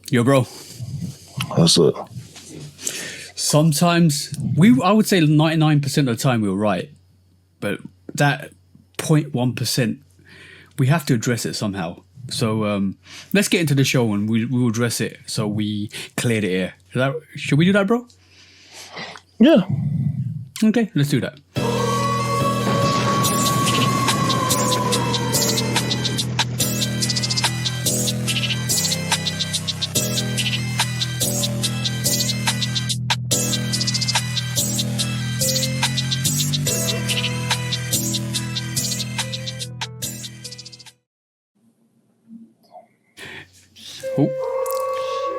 Yo, bro. What's up? Sometimes I would say 99% of the time we were right, but that 0.1%, we have to address it somehow. So let's get into the show and we'll address it so we clear the air. Should we do that, bro? Yeah. Okay, let's do that.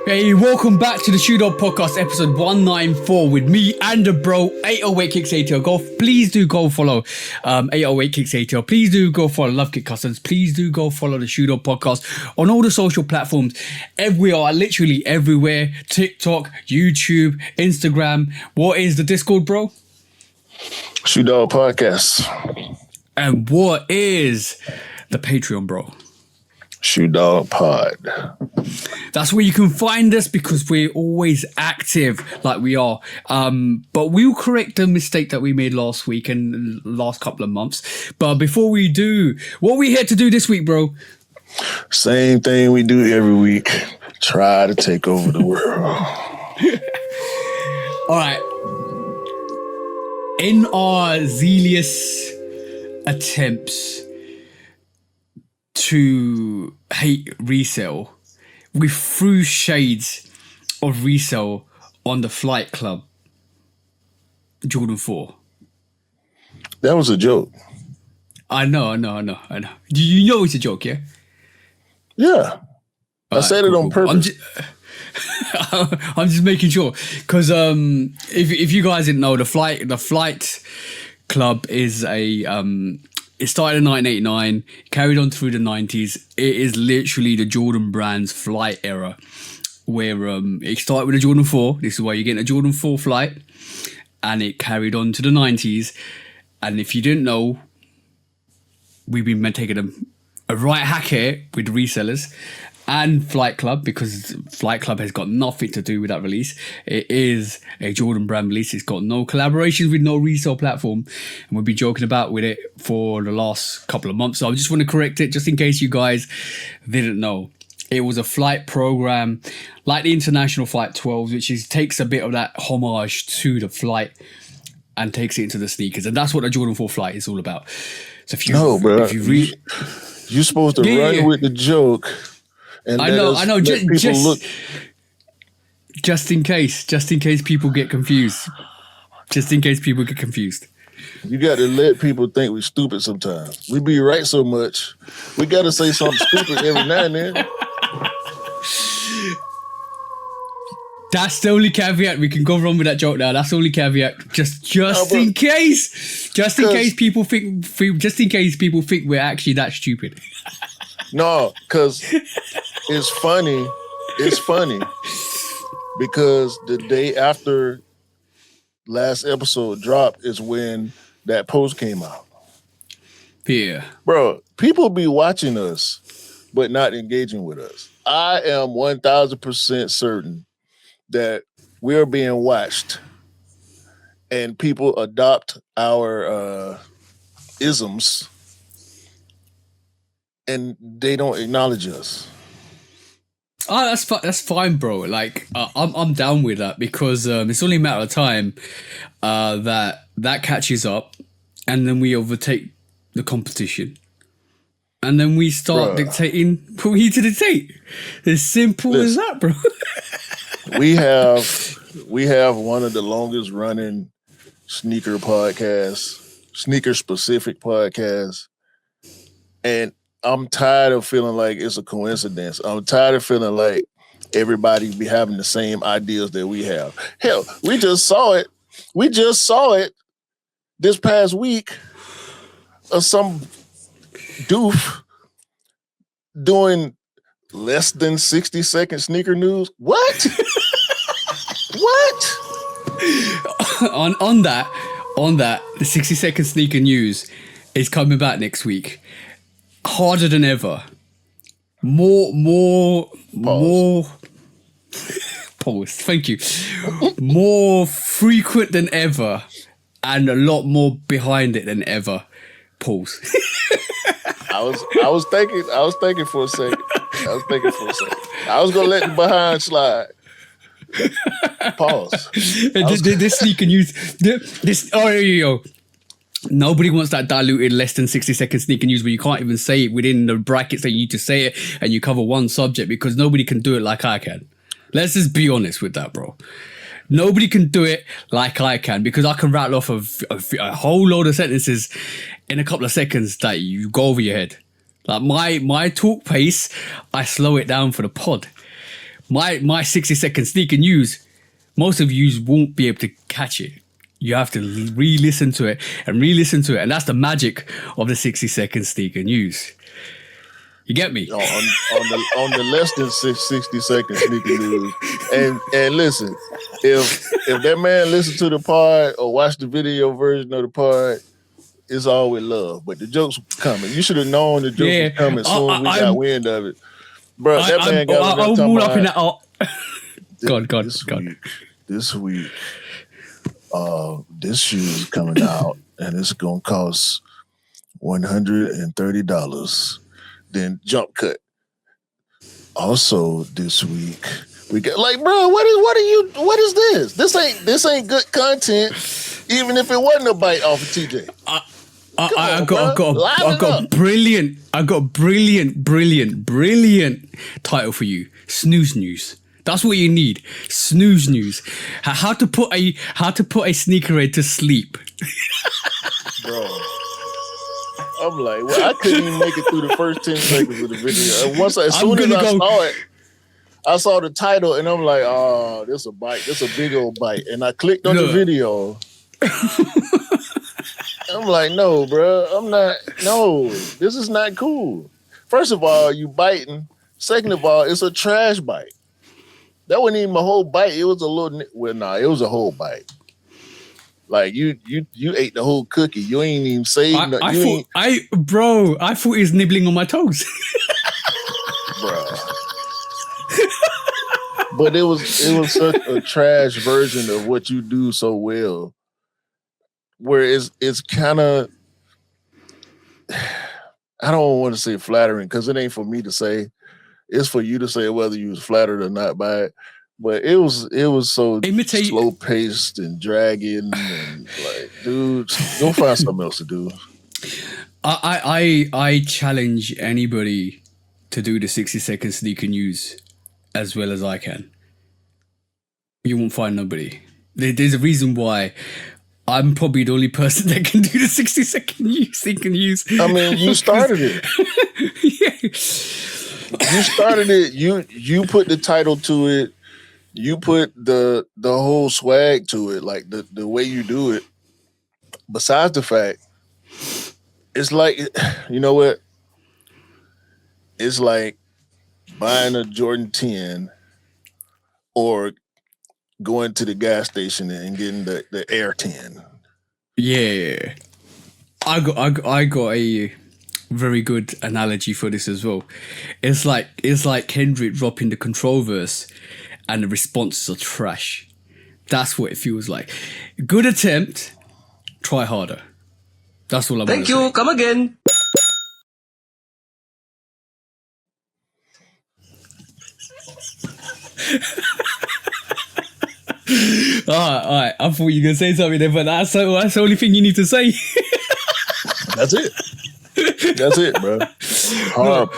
Hey, welcome back to the Shoot Up Podcast, episode 194 with me and the bro, 808 Kicks ATL. Please do go follow 808 Kicks ATL. Please do go follow Lovekickscustom. Please do go follow the Shoot Up Podcast on all the social platforms. We are literally everywhere. TikTok, YouTube, Instagram. What is the Discord, bro? Shoot Up Podcast. And what is the Patreon, bro? Shoot Dog Pod. That's where you can find us because we're always active like we are. But we'll correct the mistake that we made last week and last couple of months. But before we do, what are we here to do this week, bro? Same thing we do every week. Try to take over the world. All right. In our zealous attempts to hate resale, we threw shades of resale on the Flight Club Jordan 4. That was a joke. I know. You know it's a joke, yeah? Yeah. I said it on purpose. I'm just making sure. Because if you guys didn't know, the Flight Club is it started in 1989, carried on through the 90s. It is literally the Jordan brand's flight era, where it started with a Jordan 4. This is why you're getting a Jordan 4 flight, and it carried on to the 90s. And if you didn't know, we've been taking a right hack here with the resellers and Flight Club, because Flight Club has got nothing to do with that release. It is a Jordan brand release. It's got no collaborations with no resale platform, and we'll be joking about with it for the last couple of months. So I just want to correct it, just in case you guys didn't know. It was a flight program like the International Flight 12, which takes a bit of that homage to the flight and takes it into the sneakers, and that's what the Jordan 4 flight is all about. So if you you're supposed to run with the joke. And I know. Just in case people get confused. You got to let people think we're stupid sometimes. We be right so much. We got to say something stupid every now and then. That's the only caveat. We can go wrong with that joke now. That's the only caveat. Just in case. Just in case people think we're actually that stupid. No, because it's funny. It's funny because the day after last episode dropped is when that post came out. Yeah. Bro, people be watching us, but not engaging with us. I am 1,000% certain that we're being watched and people adopt our isms and they don't acknowledge us. Oh, that's fine, bro. Like, I'm down with that because it's only a matter of time that catches up, and then we overtake the competition, and then we start dictating what we need to dictate. As simple as that, bro. we have one of the longest running sneaker specific podcasts, and I'm tired of feeling like it's a coincidence. I'm tired of feeling like everybody be having the same ideas that we have. Hell, we just saw it this past week of some doof doing less than 60-second sneaker news. What? What? on that, the 60-second sneaker news is coming back next week. Harder than ever. More Pause. Thank you. More frequent than ever, and a lot more behind it than ever. Pause. I was thinking for a second. I was gonna let the behind slide. Pause. This sneaker news. This. Oh, yo. Nobody wants that diluted less than 60-second sneaker news where you can't even say it within the brackets that you need to say it and you cover one subject, because nobody can do it like I can. Let's just be honest with that, bro. Nobody can do it like I can, because I can rattle off a whole load of sentences in a couple of seconds that you go over your head. Like my talk pace, I slow it down for the pod. My 60-second sneaker news, most of you won't be able to catch it. You have to re-listen to it. And that's the magic of the 60-second sneaker news. You get me? On the less than 60-second sneaker news. And listen, if that man listened to the pod or watched the video version of the pod, it's all with love. But the jokes coming. You should have known the jokes were coming soon as we got wind of it. Bro, that man got I'll move up in that. God. This week, this shoe is coming out and it's gonna cost $130. Then jump cut. Also this week we got like, bro, what is this? This ain't good content, even if it wasn't a bite off of TJ. I got brilliant title for you. Snooze news. That's what you need. Snooze news. How to put a sneakerhead to sleep. Bro. I'm like, well, I couldn't even make it through the first 10 seconds of the video. And as soon as I saw it, I saw the title and I'm like, oh, this a bite. This a big old bite. And I clicked on the video. I'm like, no, bro. No, this is not cool. First of all, you biting. Second of all, it's a trash bite. That wasn't even a whole bite. It was a little, it was a whole bite. Like you ate the whole cookie. You ain't even saved. I thought he was nibbling on my toes. Bro. But it was such a trash version of what you do so well. Where it's kind of, I don't want to say flattering because it ain't for me to say. It's for you to say whether you was flattered or not by it. But it was so slow paced and dragging and like, dude, go find something else to do. I challenge anybody to do the 60-second sneaker news as well as I can. You won't find nobody. There's a reason why I'm probably the only person that can do the 60-second sneaker news. I mean, you started it. Yeah. You started it. You put the title to it. You put the whole swag to it, like the way you do it. Besides the fact, it's like, you know what? It's like buying a Jordan 10 or going to the gas station and getting the Air 10. Yeah. I got a very good analogy for this as well. It's like Kendrick dropping the control verse and the responses are trash. That's what it feels like. Good attempt, try harder. That's all I'm Thank you, say. Come again. All right. I thought you were going to say something there, but that's the only thing you need to say. That's it. That's it, bro. Horrible.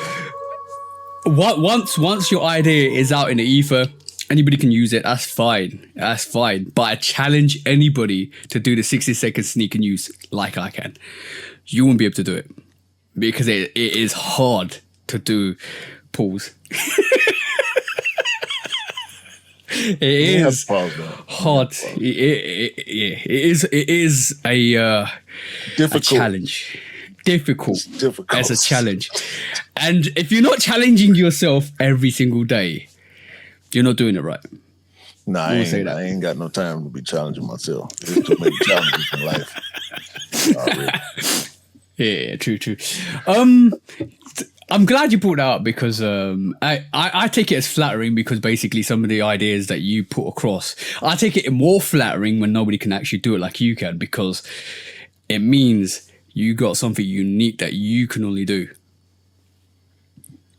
Once your idea is out in the ether, anybody can use it. That's fine. But I challenge anybody to do the 60-second sneaker news like I can. You won't be able to do it because it is hard to do. Pause. It is hard. It is a challenge. Difficult as a challenge. And if you're not challenging yourself every single day, you're not doing it right. Nah, I ain't got no time to be challenging myself. There's too many challenges in life. Yeah, true. I'm glad you brought that up because I take it as flattering because basically some of the ideas that you put across, I take it more flattering when nobody can actually do it like you can, because it means you got something unique that you can only do.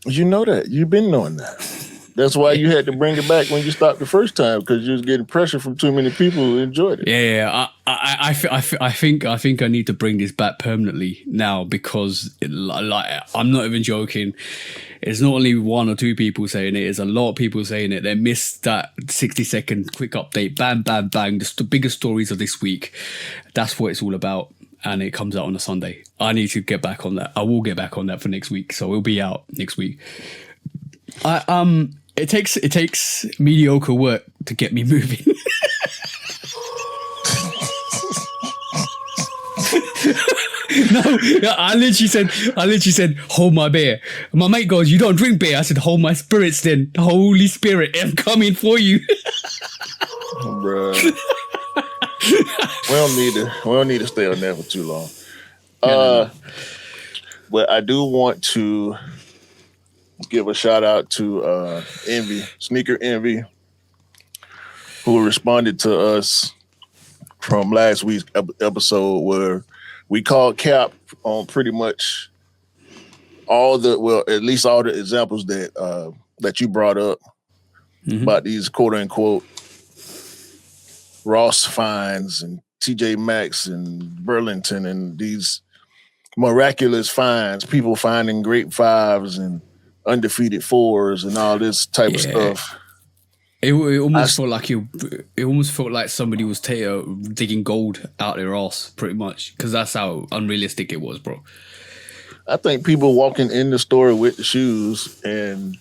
You know that. You've been knowing that. That's why you had to bring it back when you stopped the first time, because you was getting pressure from too many people who enjoyed it. Yeah. I think I need to bring this back permanently now because, I'm not even joking. It's not only one or two people saying it; it's a lot of people saying it. They missed that 60-second quick update. Bang, bang, bang. The biggest stories of this week. That's what it's all about. And it comes out on a Sunday. I need to get back on that. I will get back on that for next week, so it'll be out next week. It takes mediocre work to get me moving. No, I literally said, hold my beer. My mate goes, you don't drink beer. I said, hold my spirits then. The Holy Spirit, I'm coming for you. Bruh. We don't need to stay on that for too long. No. But I do want to give a shout out to Envy, Sneaker Envy, who responded to us from last week's episode where we called Cap on pretty much at least all the examples that you brought up about these quote unquote Ross finds and TJ Maxx and Burlington and these miraculous finds, people finding great fives and undefeated fours and all this type of stuff. It almost felt like somebody was digging gold out their ass, pretty much, because that's how unrealistic it was, bro. I think people walking in the store with the shoes and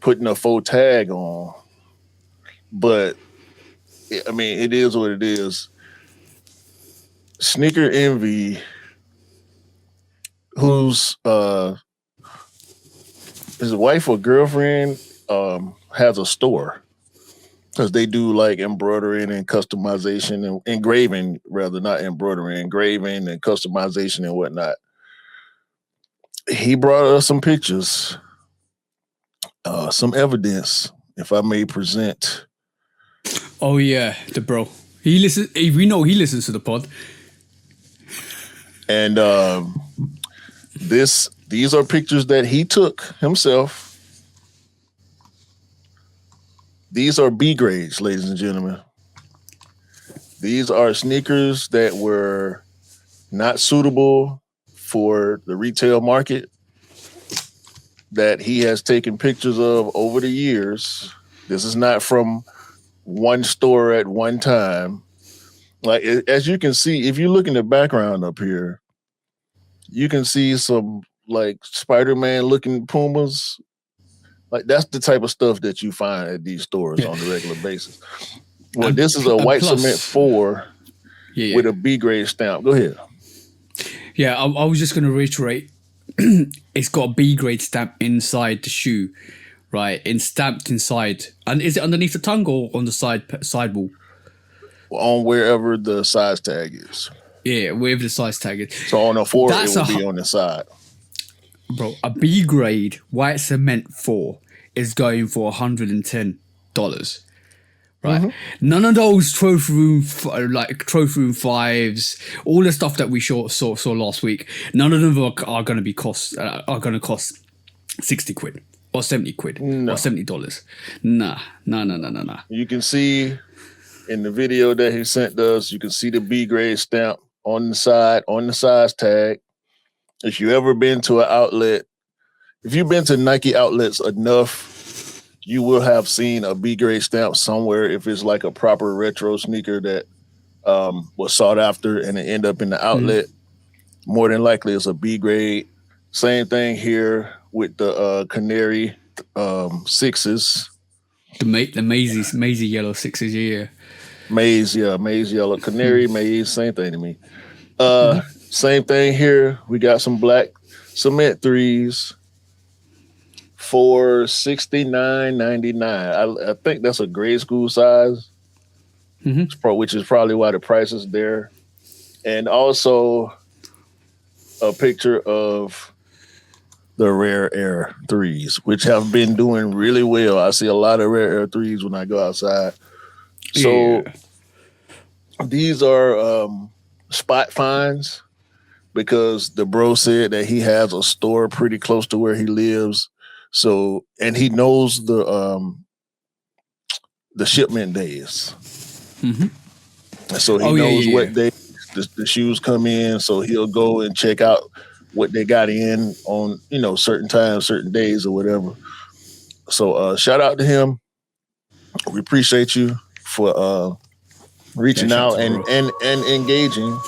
putting a faux tag on, but I mean, it is what it is. Sneaker Envy, whose his wife or girlfriend has a store, because they do like embroidering and customization and engraving, rather, not embroidery, engraving and customization and whatnot. He brought us some pictures, some evidence, if I may present. Oh yeah, the bro. He listens. We know he listens to the pod. And these are pictures that he took himself. These are B grades, ladies and gentlemen. These are sneakers that were not suitable for the retail market, that he has taken pictures of over the years. This is not from one store at one time. Like, as you can see, if you look in the background up here, you can see some like Spider-Man looking Pumas. Like, that's the type of stuff that you find at these stores on a regular basis. Well, this is a white cement 4 with a B grade stamp. Go ahead. Yeah, I was just going to reiterate. It's got a B grade stamp inside the shoe, right? And stamped inside. And is it underneath the tongue or on the sidewall? On wherever the size tag is. Yeah, wherever the size tag is. So on a 4, it will be on the side. Bro, a B grade white cement 4 is going for $110, right? None of those trophy room 5s, all the stuff that we saw last week, none of them are going to cost 60 quid or 70 quid or $70. Nah. You can see in the video that he sent us, you can see the B grade stamp on the side, on the size tag. If you ever been to an outlet, if you've been to Nike outlets enough, you will have seen a B grade stamp somewhere. If it's like a proper retro sneaker that was sought after and it end up in the outlet, more than likely it's a B grade. Same thing here with the Canary 6s. The Maisie yellow 6s, yeah. Maize yellow. Canary, maize, same thing to me. Same thing here. We got some black cement 3s for $69.99. I think that's a grade school size, which is probably why the price is there. And also a picture of the Rare Air 3s, which have been doing really well. I see a lot of Rare Air 3s when I go outside. So these are spot finds because the bro said that he has a store pretty close to where he lives. So, and he knows the shipment days. Mm-hmm. So he knows what day the shoes come in. So he'll go and check out what they got in on, certain times, certain days or whatever. So shout out to him. We appreciate you for reaching out and engaging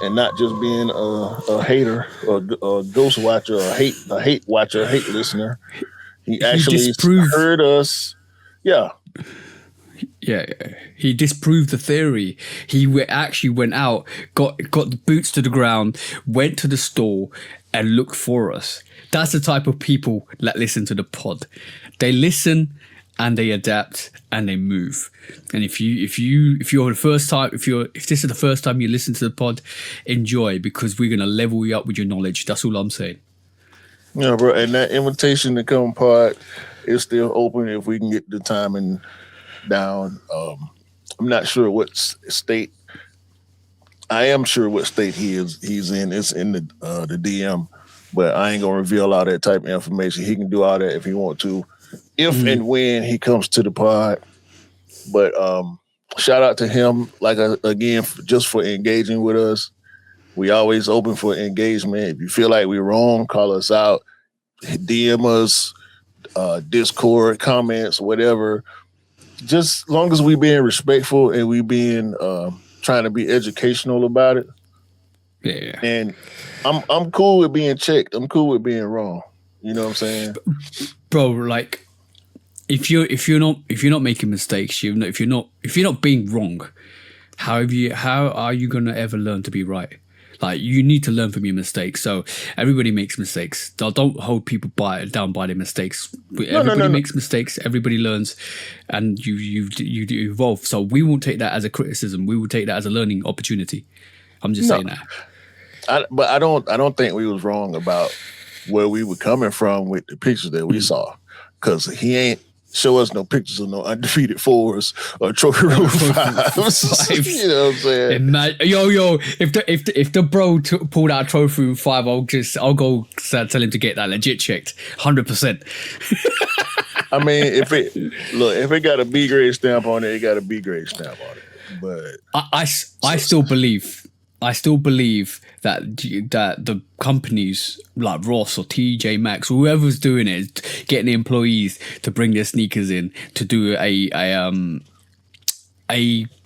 and not just being a hater or a ghost watcher or a hate watcher, a hate listener. He actually heard us. Yeah. Yeah, he disproved the theory. He actually went out, got the boots to the ground, went to the store, and looked for us. That's the type of people that listen to the pod. They listen and they adapt and they move. And if you're the first time, if this is the first time you listen to the pod, enjoy, because we're gonna level you up with your knowledge. That's all I'm saying. Yeah, bro. And that invitation to come pod is still open if we can get the timing down. I'm not sure what state. I am sure what state he's in. It's in the DM, but I ain't gonna reveal all that type of information. He can do all that if he want to, if and when he comes to the pod. But shout out to him, again, just for engaging with us. We always open for engagement. If you feel like we're wrong, call us out, DM us, Discord, comments, whatever. Just as long as we being respectful and we being trying to be educational about it. Yeah. And I'm cool with being checked. I'm cool with being wrong. You know what I'm saying? Bro, like if you're not making mistakes, if you're not being wrong, how are you gonna ever learn to be right? Like, you need to learn from your mistakes. So everybody makes mistakes. Don't hold people down by their mistakes. Everybody makes mistakes. Everybody learns, and you evolve. So we won't take that as a criticism. We will take that as a learning opportunity. I'm just saying that. But I don't think we was wrong about where we were coming from with the pictures that we saw, because he ain't show us no pictures of no undefeated 4s or trophy room 5s. You know what I'm saying? If the bro pulled out a trophy room 5, I'll go tell him to get that legit checked, 100%. I mean, if it got a B grade stamp on it, it got a B grade stamp on it. But I still believe that the companies like Ross or TJ Maxx, whoever's doing it, getting the employees to bring their sneakers in to do a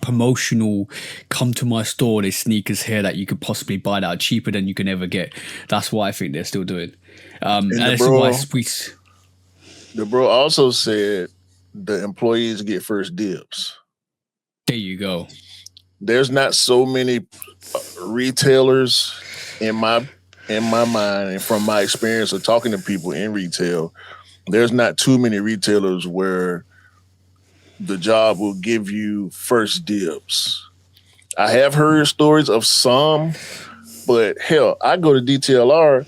promotional, come to my store, there's sneakers here that you could possibly buy that are cheaper than you can ever get. That's what I think they're still doing. And the bro also said the employees get first dibs. There you go. There's not so many retailers in my mind, and from my experience of talking to people in retail, there's not too many retailers where the job will give you first dibs. I have heard stories of some, but hell, I go to DTLR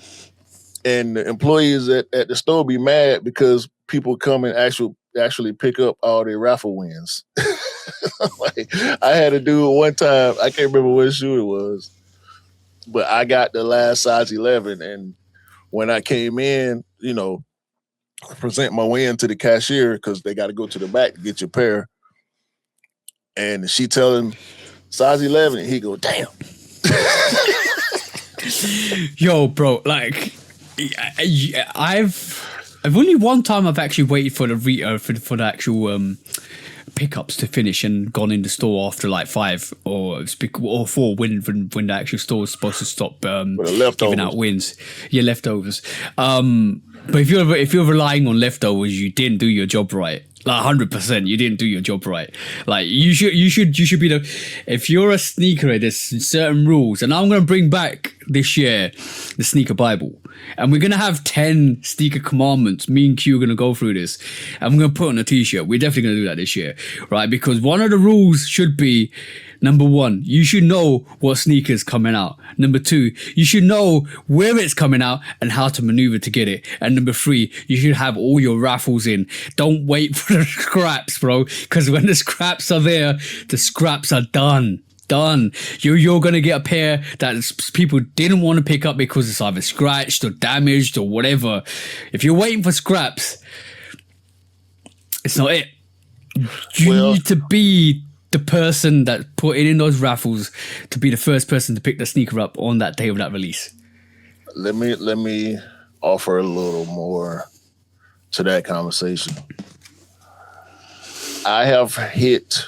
and the employees at the store be mad because people come and actually pick up all their raffle wins. Like, I had a dude one time, I can't remember what shoe it was, but I got the last size 11, and when I came in, present my win to the cashier because they got to go to the back to get your pair, and she tell him size 11, and he go, damn. Yo, bro, like, I've only one time I've actually waited for the actual pickups to finish and gone in the store after like 5 or 4 when the actual store is supposed to stop giving out wins. Yeah, leftovers. But if you're relying on leftovers, you didn't do your job right. Like 100%, you didn't do your job right. Like you should be if you're a sneakerhead, there's certain rules, and I'm gonna bring back this year the sneaker Bible, and we're gonna have 10 sneaker commandments. Me and Q are gonna go through this, and we're gonna put on a t-shirt. We're definitely gonna do that this year, right? Because one of the rules should be Number one, you should know what sneakers coming out. Number two, you should know where it's coming out and how to maneuver to get it. And number three, you should have all your raffles in. Don't wait for the scraps, bro, because when the scraps are there, the scraps are done. You're gonna get a pair that people didn't want to pick up because it's either scratched or damaged or whatever. If you're waiting for scraps, it's not it. You need to be the person that put in those raffles to be the first person to pick the sneaker up on that day of that release. Let me offer a little more to that conversation. I have hit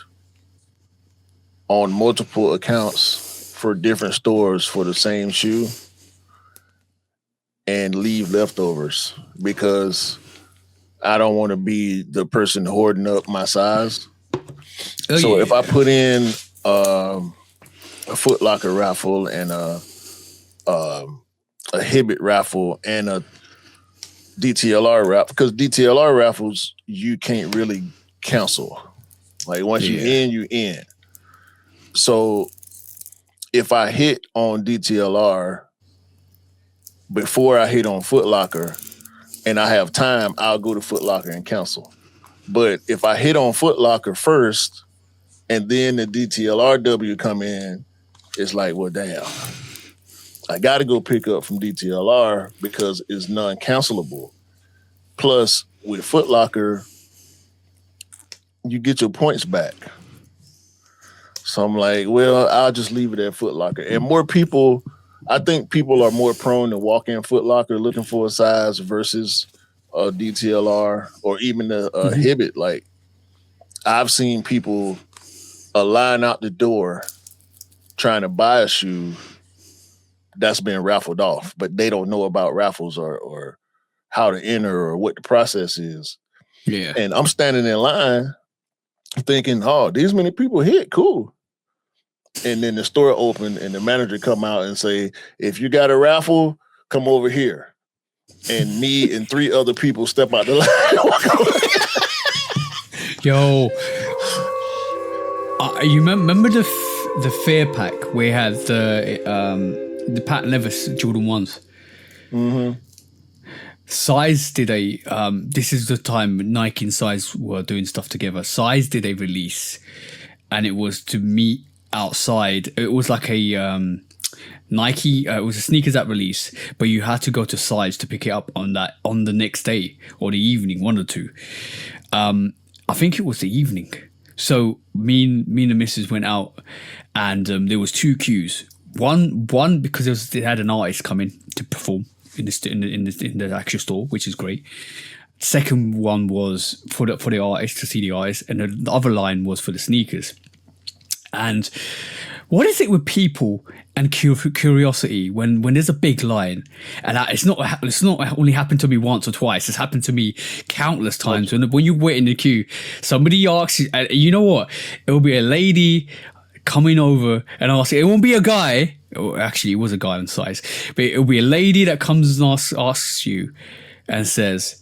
on multiple accounts for different stores for the same shoe and leave leftovers because I don't want to be the person hoarding up my size. If I put in a Foot Locker raffle and a Hibbett raffle and a DTLR raffle, because DTLR raffles you can't really cancel. Like once you're in, you in. So if I hit on DTLR before I hit on Foot Locker and I have time, I'll go to Foot Locker and cancel. But if I hit on Foot Locker first and then the DTLRW come in, it's like, well, damn. I got to go pick up from DTLR because it's non-cancelable. Plus, with Foot Locker, you get your points back. So I'm like, well, I'll just leave it at Foot Locker. And more people, I think people are more prone to walk in Foot Locker looking for a size versus a DTLR or even a Hibbett. Like, I've seen people line out the door trying to buy a shoe that's been raffled off, but they don't know about raffles or how to enter or what the process is. Yeah. And I'm standing in line thinking, oh, these many people hit, cool. And then the store opened and the manager come out and say, if you got a raffle, come over here. And me and 3 other people step out the line. Yo, you remember the Fair Pack where you had the patent leather Jordan 1s? Mm-hmm. Size did this is the time Nike and Size were doing stuff together. Size did a release and it was to meet outside. It was like a Nike, it was a sneakers at release, but you had to go to Size to pick it up on the next day or the evening, one or two. I think it was the evening. So me and the missus went out and there was 2 queues. One because they had an artist coming to perform in the actual store, which is great. Second one was for the artist, to see the artist, and the other line was for the sneakers. And what is it with people and curiosity when there's a big line? And it's not only happened to me once or twice. It's happened to me countless times. When you wait in the queue, somebody asks you, you know what? It will be a lady coming over and asking. It won't be a guy. Actually, it was a guy on Size, but it'll be a lady that comes and asks you and says,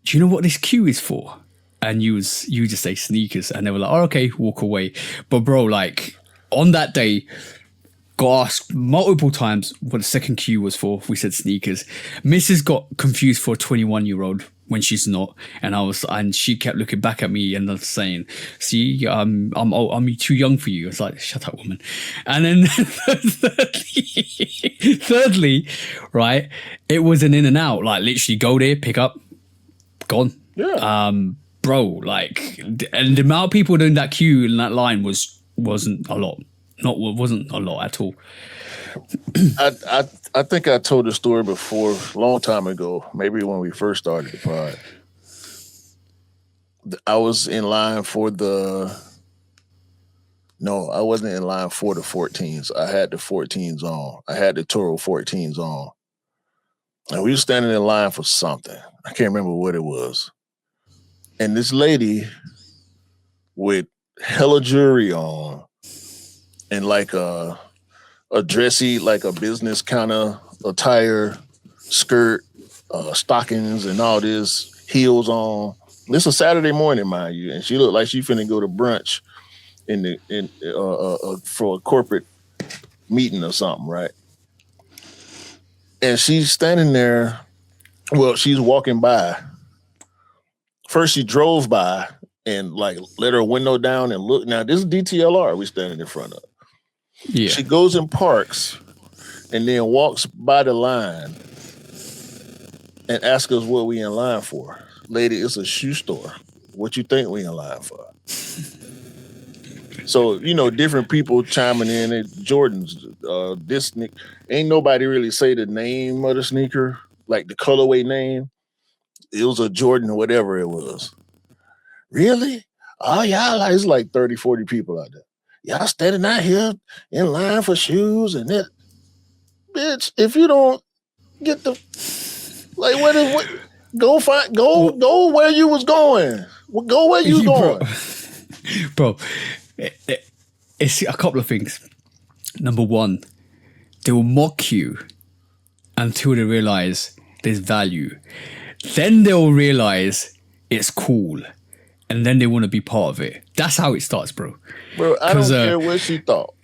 "Do you know what this queue is for?" And you just say sneakers, and they were like, "Oh, okay," walk away. But bro, like on that day, got asked multiple times what the second queue was for. We said sneakers. Mrs. got confused for a 21-year-old when she's not, and she kept looking back at me and saying, "See, I'm too young for you." It's like, shut up, woman. And then thirdly, right, it was an in and out, like literally go there, pick up, gone. Yeah. Bro, like, and the amount of people in that queue in that line wasn't a lot. Wasn't a lot at all. I think I told the story before, a long time ago, maybe when we first started the pod. I was in line for I wasn't in line for the 14s. I had the 14s on. I had the Toro 14s on. And we were standing in line for something. I can't remember what it was. And this lady with hella jewelry on and like a dressy, like a business kind of attire, skirt, stockings and all this, heels on. This is a Saturday morning, mind you. And she looked like she finna go to brunch in for a corporate meeting or something, right? And she's standing there. Well, she's walking by. First, she drove by and like let her window down and look. Now, this is DTLR we standing in front of. Yeah. She goes and parks and then walks by the line and asks us what we in line for. Lady, it's a shoe store. What you think we in line for? So, different people chiming in at Jordan's. This ain't nobody really say the name of the sneaker, like the colorway name. It was a Jordan or whatever it was. Really? Oh, yeah, it's like 30, 40 people out there. Y'all standing out here in line for shoes and that. Bitch, if you don't get the, like, go where you was going. Go where you going. Bro, it's a couple of things. Number one, they will mock you until they realize there's value. Then they'll realize it's cool. And then they want to be part of it. That's how it starts, bro. Bro, I don't care what she thought.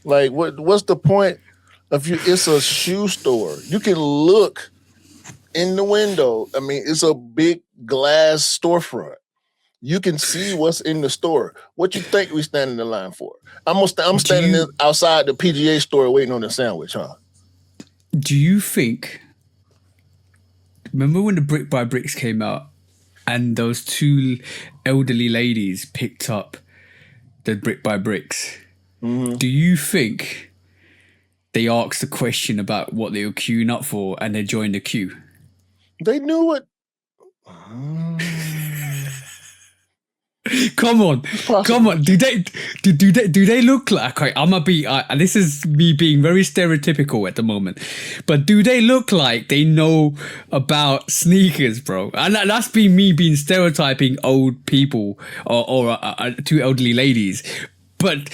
Like, what's the point of you? It's a shoe store. You can look in the window. I mean, it's a big glass storefront. You can see what's in the store. What you think we standing in line for? I'm standing outside the PGA store waiting on the sandwich, huh? Do you think... Remember when the Brick by Bricks came out and those two elderly ladies picked up the Brick by Bricks? Mm-hmm. Do you think they asked a question about what they were queuing up for and they joined the queue? They knew it. Come on. Do they look like? Okay, I'm gonna be. This is me being very stereotypical at the moment, but do they look like they know about sneakers, bro? And that's been me being stereotyping old people or two elderly ladies, but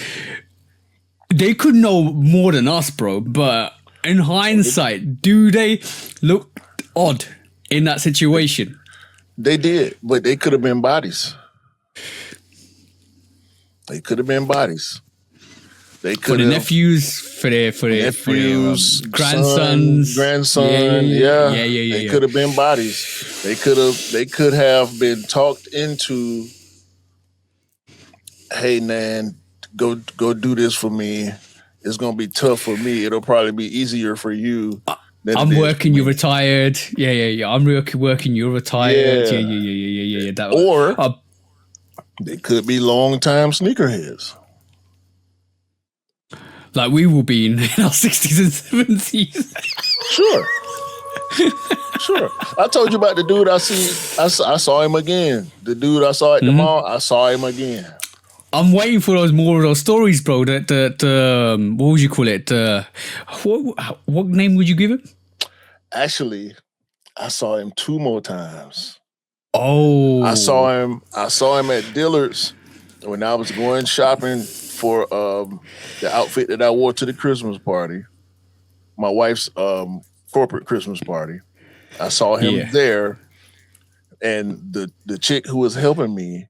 they could know more than us, bro. But in hindsight, do they look odd in that situation? They did, but they could have been bodies. They could have been bodies. They could have nephews, for their grandsons, grandson. Yeah. They could have been bodies. They could have been talked into. Hey, man, go do this for me. It's gonna be tough for me. It'll probably be easier for you. I'm working. You're retired. Yeah. I'm working. You're retired. Yeah. Or they could be long-time sneakerheads. Like we will be in our 60s and 70s. Sure. I told you about the dude I saw him again. The dude I saw at the mall, I saw him again. I'm waiting for more of those stories, bro. What would you call it? What name would you give it? Actually, I saw him 2 more times. Oh, I saw him at Dillard's when I was going shopping for the outfit that I wore to the Christmas party, my wife's corporate Christmas party. I saw him there, and the chick who was helping me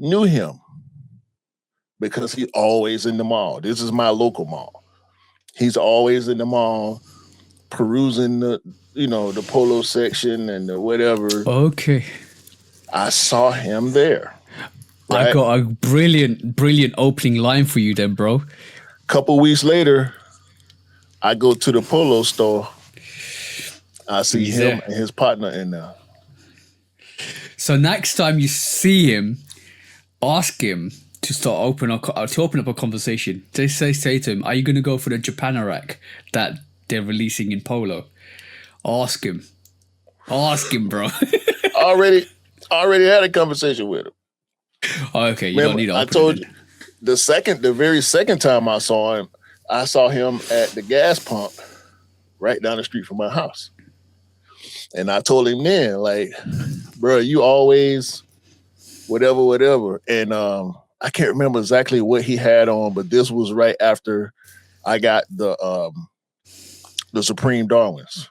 knew him because he's always in the mall. This is my local mall. He's always in the mall, perusing the polo section and the whatever. Okay. I saw him there. Right? I got a brilliant opening line for you then, bro. Couple weeks later, I go to the polo store. I see him and his partner in there. So next time you see him, ask him to open up a conversation. They say to him, "Are you going to go for the Japanorak that they're releasing in polo?" Ask him, bro. Already had a conversation with him. Oh, okay, you don't need to. I told you the very second time I saw him at the gas pump right down the street from my house. And I told him then, like, bro, you always whatever. And I can't remember exactly what he had on, but this was right after I got the Supreme Darwins.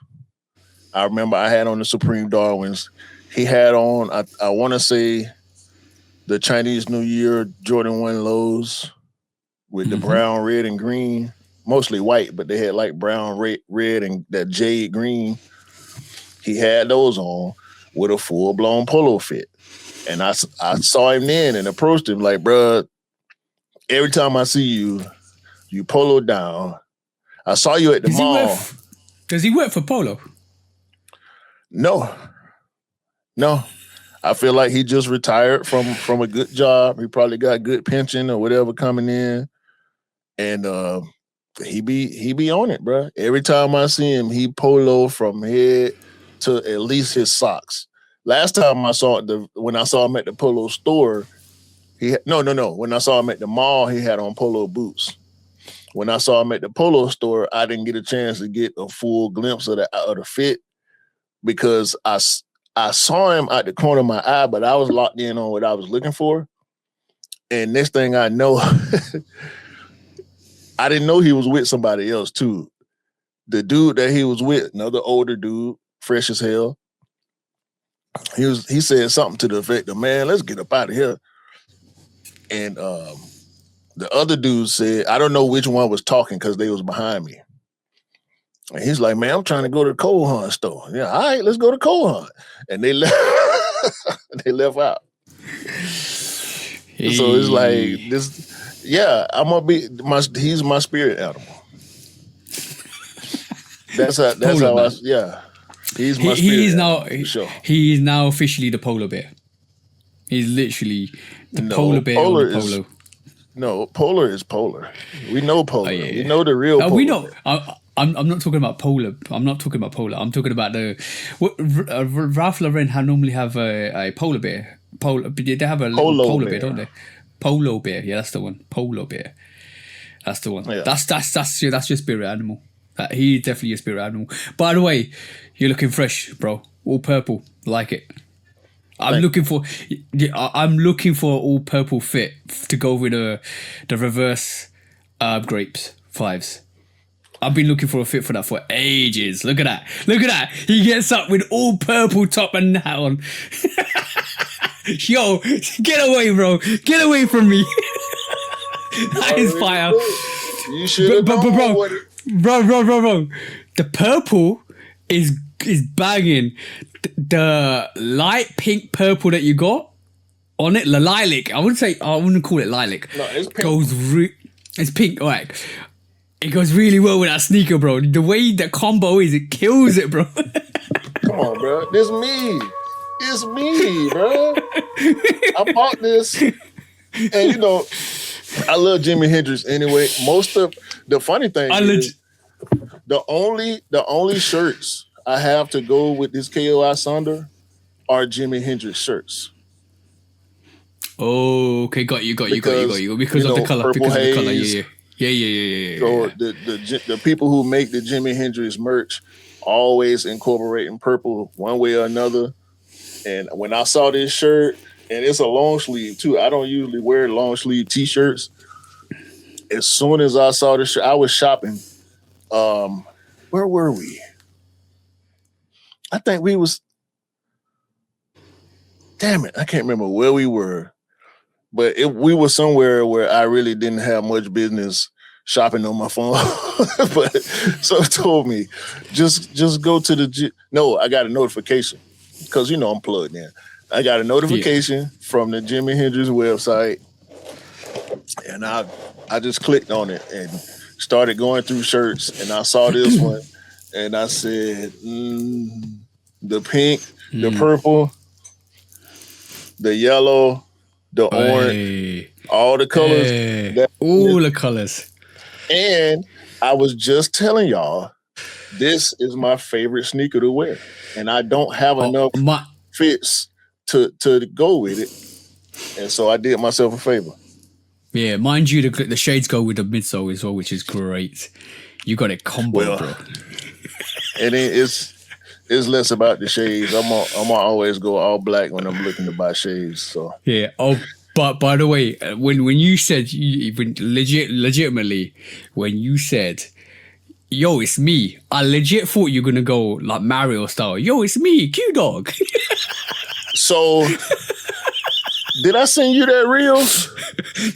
I remember I had on the Supreme Darwins. He had on, I want to say the Chinese New Year Jordan 1 lows with the brown, red, and green. Mostly white, but they had like brown, red, and that jade green. He had those on with a full-blown polo fit. And I saw him then and approached him like, bruh, every time I see you, you polo down. I saw you at the mall. Does he work for Polo? No. I feel like he just retired from a good job. He probably got good pension or whatever coming in. And he be on it, bro. Every time I see him, he polo from head to at least his socks. Last time I saw when I saw him at the polo store, when I saw him at the mall, he had on polo boots. When I saw him at the polo store, I didn't get a chance to get a full glimpse of the fit because I saw him at the corner of my eye, but I was locked in on what I was looking for. And next thing I know, I didn't know he was with somebody else too. The dude that he was with, another older dude, fresh as hell. He said something to the effect of, man, let's get up out of here. And the other dude said, I don't know which one was talking because they was behind me. And he's like, man, I'm trying to go to the Cole Hunt store. Yeah, all right, let's go to Cole Hunt. And they left. They left out. Hey. So it's like this. Yeah, I'm gonna be he's my spirit animal. That's how yeah. He's my spirit animal, sure. He is now officially the polar bear. He's literally the polar bear on the polo. No, polar is polar. We know polar. Oh, yeah. We know the real polar. We know. I'm not talking about polar. I'm not talking about polar. I'm talking about Ralph Lauren normally have a polar bear. They have a polar bear, don't they? Polo bear. Yeah, that's the one. Polo bear. That's the one. Yeah. That's your spirit animal. He's definitely your spirit animal. By the way, you're looking fresh, bro. All purple. Like it. I'm looking for all purple fit to go with the reverse grapes 5s. I've been looking for a fit for that for ages. Look at that. He gets up with all purple top and hat on. Yo, get away, bro. Get away from me. That is fire. You should have known what Bro. The purple is banging. The light pink purple that you got on it, the lilac. I wouldn't call it lilac. No, it's pink. It's pink, all right. It goes really well with that sneaker, bro. The way the combo is, it kills it, bro. Come on, bro. This me. It's me, bro. I bought this. And, I love Jimi Hendrix anyway. Most of the funny thing is the only shirts I have to go with this KOI Sonder are Jimi Hendrix shirts. Oh, okay. Got you. Because of the color. Because of the color, yeah. So the people who make the Jimi Hendrix merch always incorporating purple one way or another. And when I saw this shirt, and it's a long sleeve too. I don't usually wear long sleeve t-shirts. As soon as I saw this shirt, I was shopping. Where were we? I think we was. Damn it, I can't remember where we were. But we were somewhere where I really didn't have much business shopping on my phone. But so it told me, just go to the no, I got a notification. Because I'm plugged in. I got a notification from the Jimi Hendrix website. And I just clicked on it and started going through shirts. And I saw this one. And I said, the pink, the purple, the yellow, the orange, all the colors. All the colors. And I was just telling y'all, this is my favorite sneaker to wear. And I don't have enough fits to go with it. And so I did myself a favor. Yeah, mind you, the shades go with the midsole as well, which is great. You got it combo, bro. And it's less about the shades. I'm gonna always go all black when I'm looking to buy shades. So yeah. Oh, but by the way, when you said legitimately, when you said, yo, it's me, I legit thought you were gonna go like Mario style. Yo, it's me, Q-Dog. So Did I send you that reel?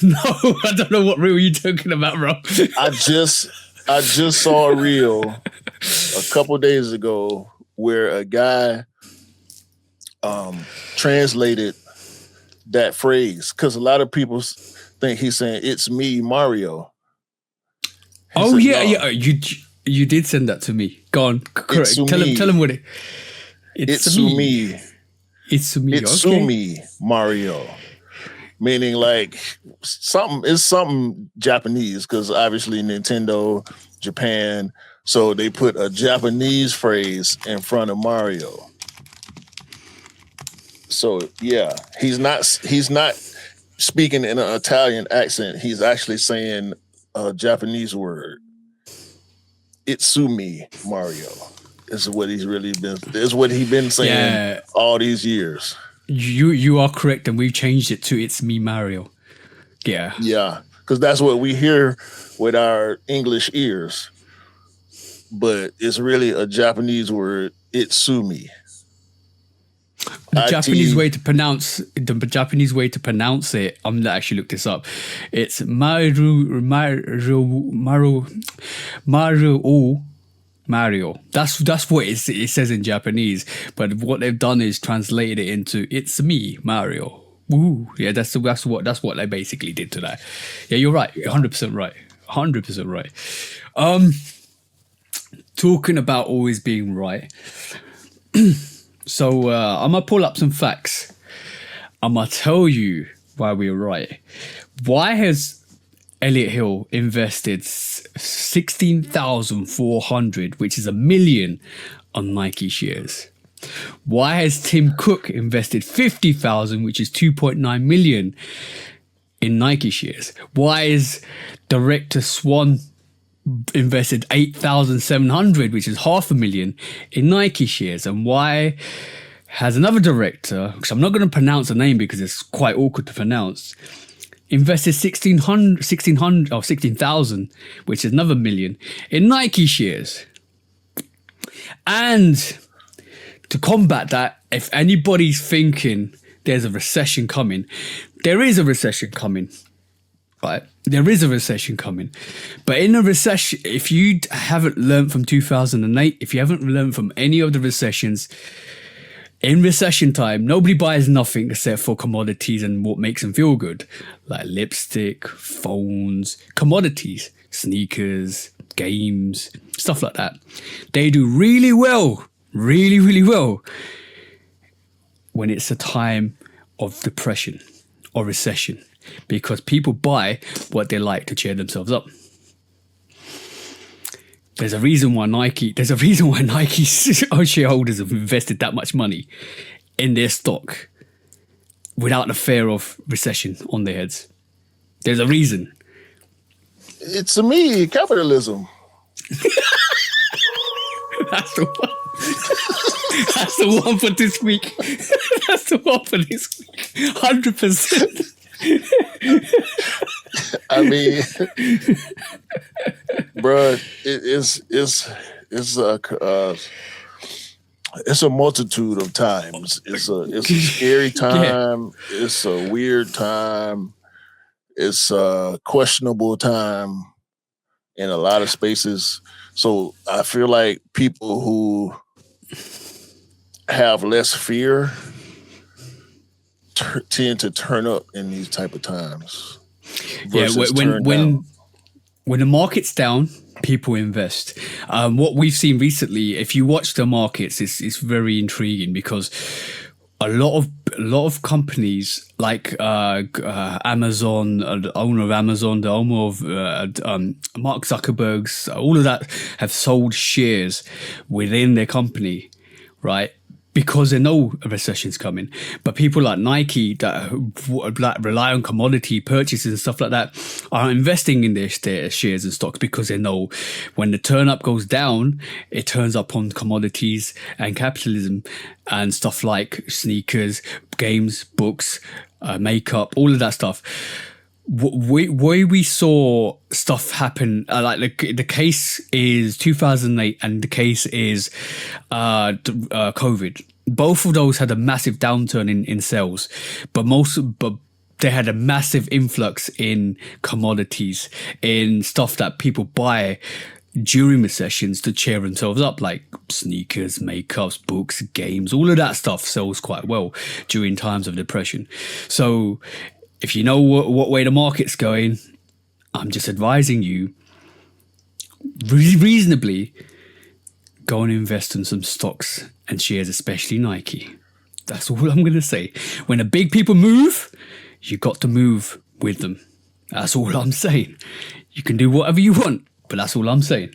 No, I don't know what reel you're talking about, bro. I just saw a reel a couple days ago where a guy translated that phrase, because a lot of people think he's saying "It's me, Mario." He said, yeah. You did send that to me. Go on, correct. Tell him what it. It's me. It's me. It's okay. me, Mario. Meaning like something Japanese, because obviously Nintendo, Japan, so they put a Japanese phrase in front of Mario. So yeah, he's not speaking in an Italian accent. He's actually saying a Japanese word. Itsumi Mario is what he's really been. Is what he's been saying all these years. You are correct, and we've changed it to "It's me, Mario." Yeah, because that's what we hear with our English ears, but it's really a Japanese word. Itsumi. The Japanese way to pronounce it. I'm gonna actually look this up. It's Mario. That's what it says in Japanese. But what they've done is translated it into "It's me, Mario." Ooh, yeah, that's what they basically did to that. Yeah, you're right. 100% right. 100% right. Talking about always being right. So I'm going to pull up some facts. I'm going to tell you why we were right. Why has Elliot Hill invested 16,400, which is $1 million, on Nike shares? Why has Tim Cook invested 50,000, which is 2.9 million, in Nike shares? Why is director Swan invested 8,700, which is $500,000, in Nike shares? And why has another director, which I'm not going to pronounce the name because it's quite awkward to pronounce, invested 16,000, which is another $1 million, in Nike shares? And to combat that, if anybody's thinking there's a recession coming, there is a recession coming. Right, there is a recession coming, but in a recession, if you haven't learned from 2008, if you haven't learned from any of the recessions, in recession time, nobody buys nothing except for commodities and what makes them feel good, like lipstick, phones, commodities, sneakers, games, stuff like that. They do really well, really, really well, when it's a time of depression or recession, because people buy what they like to cheer themselves up. There's a reason why Nike's shareholders have invested that much money in their stock without the fear of recession on their heads. There's a reason. It's me, capitalism. That's the one. That's the one for this week. That's the one for this week. 100%. I mean, bro, it's a multitude of times. It's a scary time. Yeah. It's a weird time. It's a questionable time in a lot of spaces. So I feel like people who have less fear tend to turn up in these type of times. Yeah, when the market's down, people invest. What we've seen recently, if you watch the markets, it's very intriguing, because a lot of companies like Amazon, the owner of Amazon, the owner of Mark Zuckerberg's, all of that have sold shares within their company, right? Because they know a recession's coming. But people like Nike that rely on commodity purchases and stuff like that are investing in their shares and stocks, because they know when the turn up goes down, it turns up on commodities and capitalism and stuff like sneakers, games, books, makeup, all of that stuff. We saw stuff happen, like the case is 2008 and the case is COVID. both of those had a massive downturn in sales, but they had a massive influx in commodities, in stuff that people buy during recessions to cheer themselves up, like sneakers, makeups, books, games. All of that stuff sells quite well during times of depression. So if you know what way the market's going, I'm just advising you reasonably go and invest in some stocks and shares, especially Nike. That's all I'm going to say. When the big people move, you got to move with them. That's all I'm saying. You can do whatever you want, but that's all I'm saying.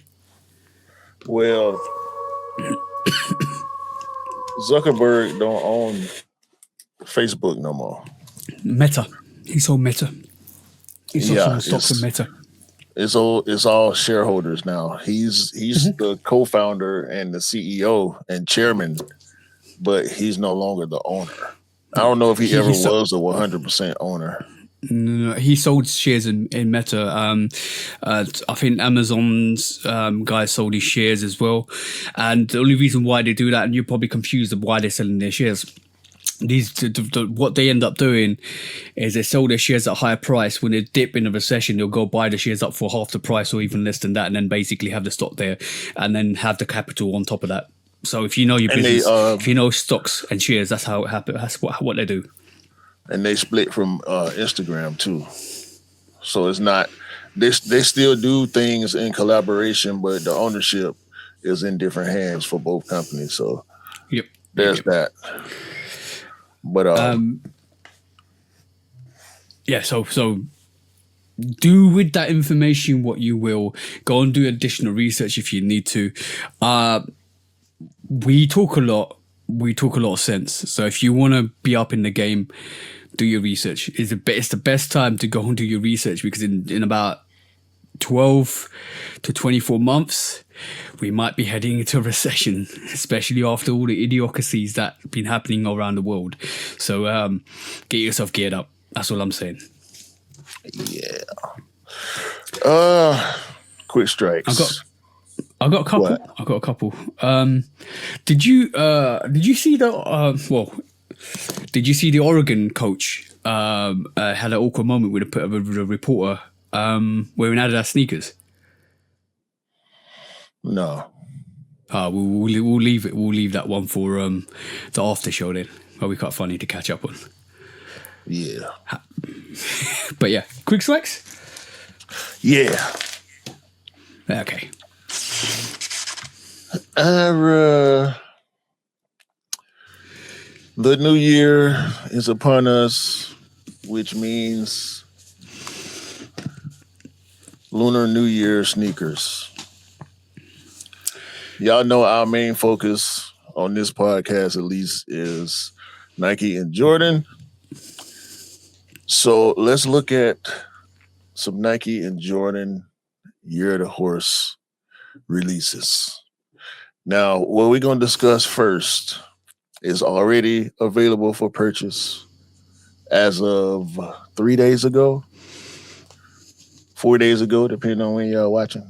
Well, Zuckerberg don't own Facebook no more. Meta. He sold Meta. He sold some stocks of Meta. It's all shareholders now. He's the co-founder and the CEO and chairman, but he's no longer the owner. I don't know if he ever was a 100% owner. No, he sold shares in Meta. I think Amazon's guy sold his shares as well. And the only reason why they do that, and you're probably confused of why they're selling their shares, what they end up doing is they sell their shares at a higher price. When they dip in a recession, they'll go buy the shares up for half the price or even less than that, and then basically have the stock there and then have the capital on top of that. So if you know your business, if you know stocks and shares, that's how it happens. That's what they do. And they split from Instagram too. So it's not, they still do things in collaboration, but the ownership is in different hands for both companies. So there's that. But so do with that information what you will. Go and do additional research if you need to. We talk a lot of sense. So if you want to be up in the game, do your research. It's the best time to go and do your research, because in about 12 to 24 months, we might be heading into a recession, especially after all the idiocracies that have been happening around the world. So get yourself geared up. That's all I'm saying. Yeah. Quick strikes. I got a couple. What? I got a couple. Did you see Did you see the Oregon coach had an awkward moment with a reporter wearing Adidas sneakers? No. We'll leave it. We'll leave that one for the after show then. That'll be quite funny to catch up on. Yeah. But yeah, quick strikes. Yeah. Okay. The new year is upon us, which means Lunar New Year sneakers. Y'all know our main focus on this podcast, at least, is Nike and Jordan. So let's look at some Nike and Jordan Year of the Horse releases. Now, what we're going to discuss first is already available for purchase as of 3 days ago, 4 days ago, depending on when y'all watching.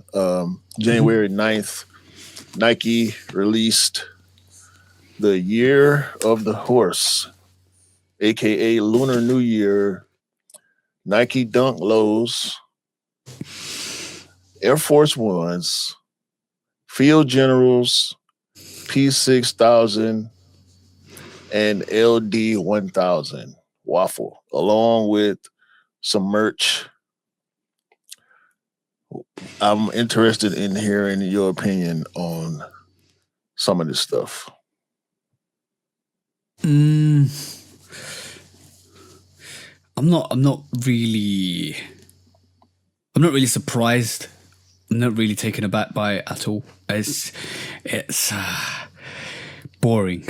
January 9th, Nike released the Year of the Horse, aka Lunar New Year, Nike Dunk Lows, Air Force Ones, Field Generals, P6000, and LD 1000 waffle, along with some merch. I'm interested in hearing your opinion on some of this stuff. I'm not really surprised. I'm not really taken aback by it at all. It's boring.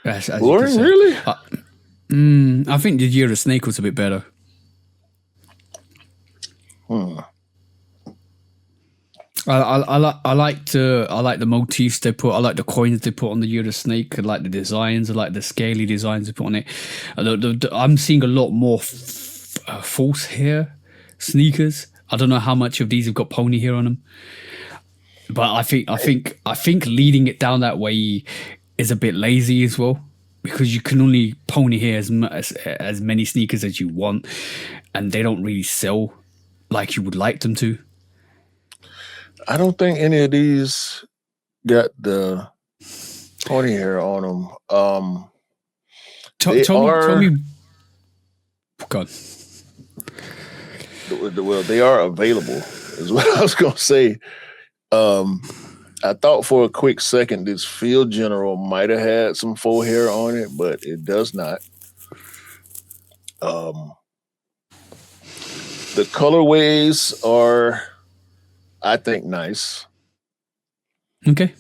As Boring, really? I think the Year of the Snake was a bit better. I like the motifs they put. I like the coins they put on the Year of the Snake. I like the designs. I like the scaly designs they put on it. I'm seeing a lot more false hair sneakers. I don't know how much of these have got pony hair on them, but I think leading it down that way is a bit lazy as well, because you can only pony here as many sneakers as you want, and they don't really sell like you would like them to. I don't think any of these got the pony hair on them. Tell me. God. Well, they are available, is what I was gonna say. I thought for a quick second this Field General might have had some faux hair on it, but it does not. The colorways are, I think, nice. Okay.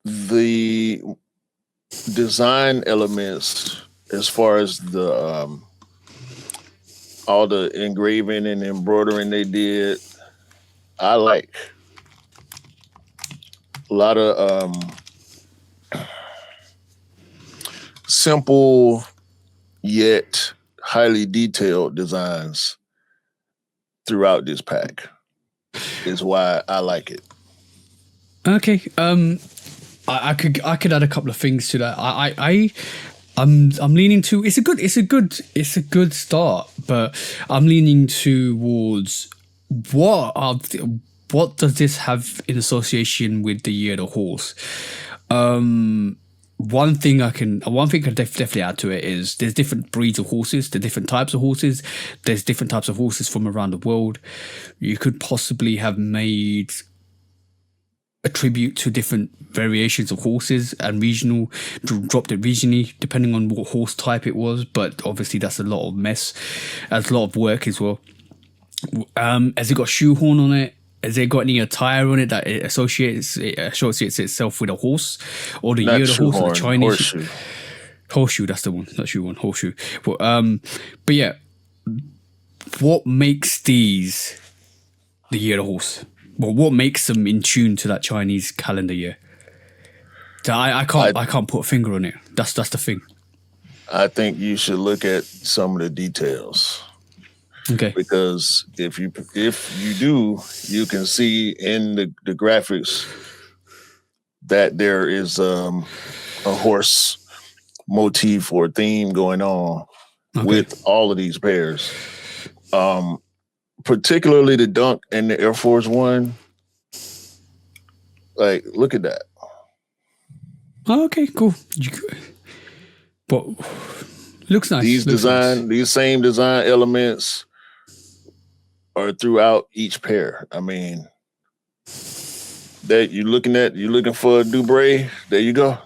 The design elements, as far as the all the engraving and embroidering they did, I like. A lot of simple yet highly detailed designs throughout this pack is why I like it. Okay. I could add a couple of things to that. I'm leaning to it's a good start, but I'm leaning towards what does this have in association with the Year of the Horse? One thing I can definitely add to it is there's different breeds of horses, there's different types of horses, there's different types of horses from around the world. You could possibly have made a tribute to different variations of horses and dropped it regionally depending on what horse type it was, but obviously that's a lot of mess, that's a lot of work as well. Has it got shoehorn on it? Has it got any attire on it that it associates itself with a horse, or the Year of the Horse, or the Chinese horseshoe? That's the one, not shoehorn, horseshoe. But yeah, what makes these the Year of the Horse? Well, what makes them in tune to that Chinese calendar year? I can't put a finger on it. That's the thing. I think you should look at some of the details. Okay. Because if you do, you can see in the graphics that there is a horse motif or theme going on with all of these pairs. Particularly the Dunk and the Air Force One. Like, look at that. Oh, okay, cool. But looks nice. These same design elements are throughout each pair. I mean, that you're looking for a Dubray. There you go.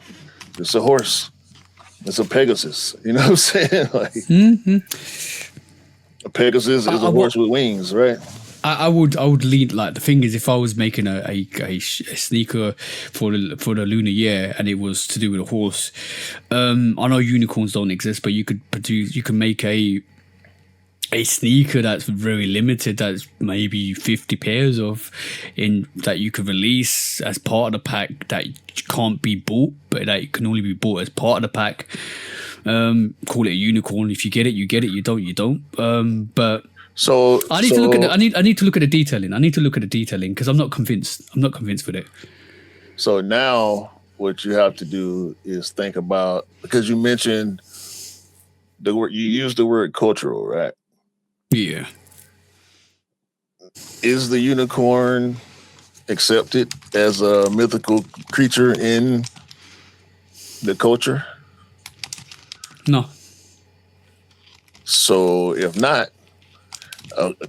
It's a horse. It's a Pegasus. You know what I'm saying? Like, a Pegasus is a horse with wings, right? I would lean, like, the thing is, if I was making a sneaker for the lunar year and it was to do with a horse, I know unicorns don't exist, but you can make a sneaker that's very limited, that's maybe 50 pairs of, that you could release as part of the pack, that can't be bought, but that can only be bought as part of the pack. Call it a unicorn. If you get it, you get it. You don't, you don't. But so I need to look at I need to look at the detailing. I need to look at the detailing because I'm not convinced with it. So now what you have to do is think about, because you mentioned the word, you used the word cultural, right? Yeah. Is the unicorn accepted as a mythical creature in the culture? No. So if not,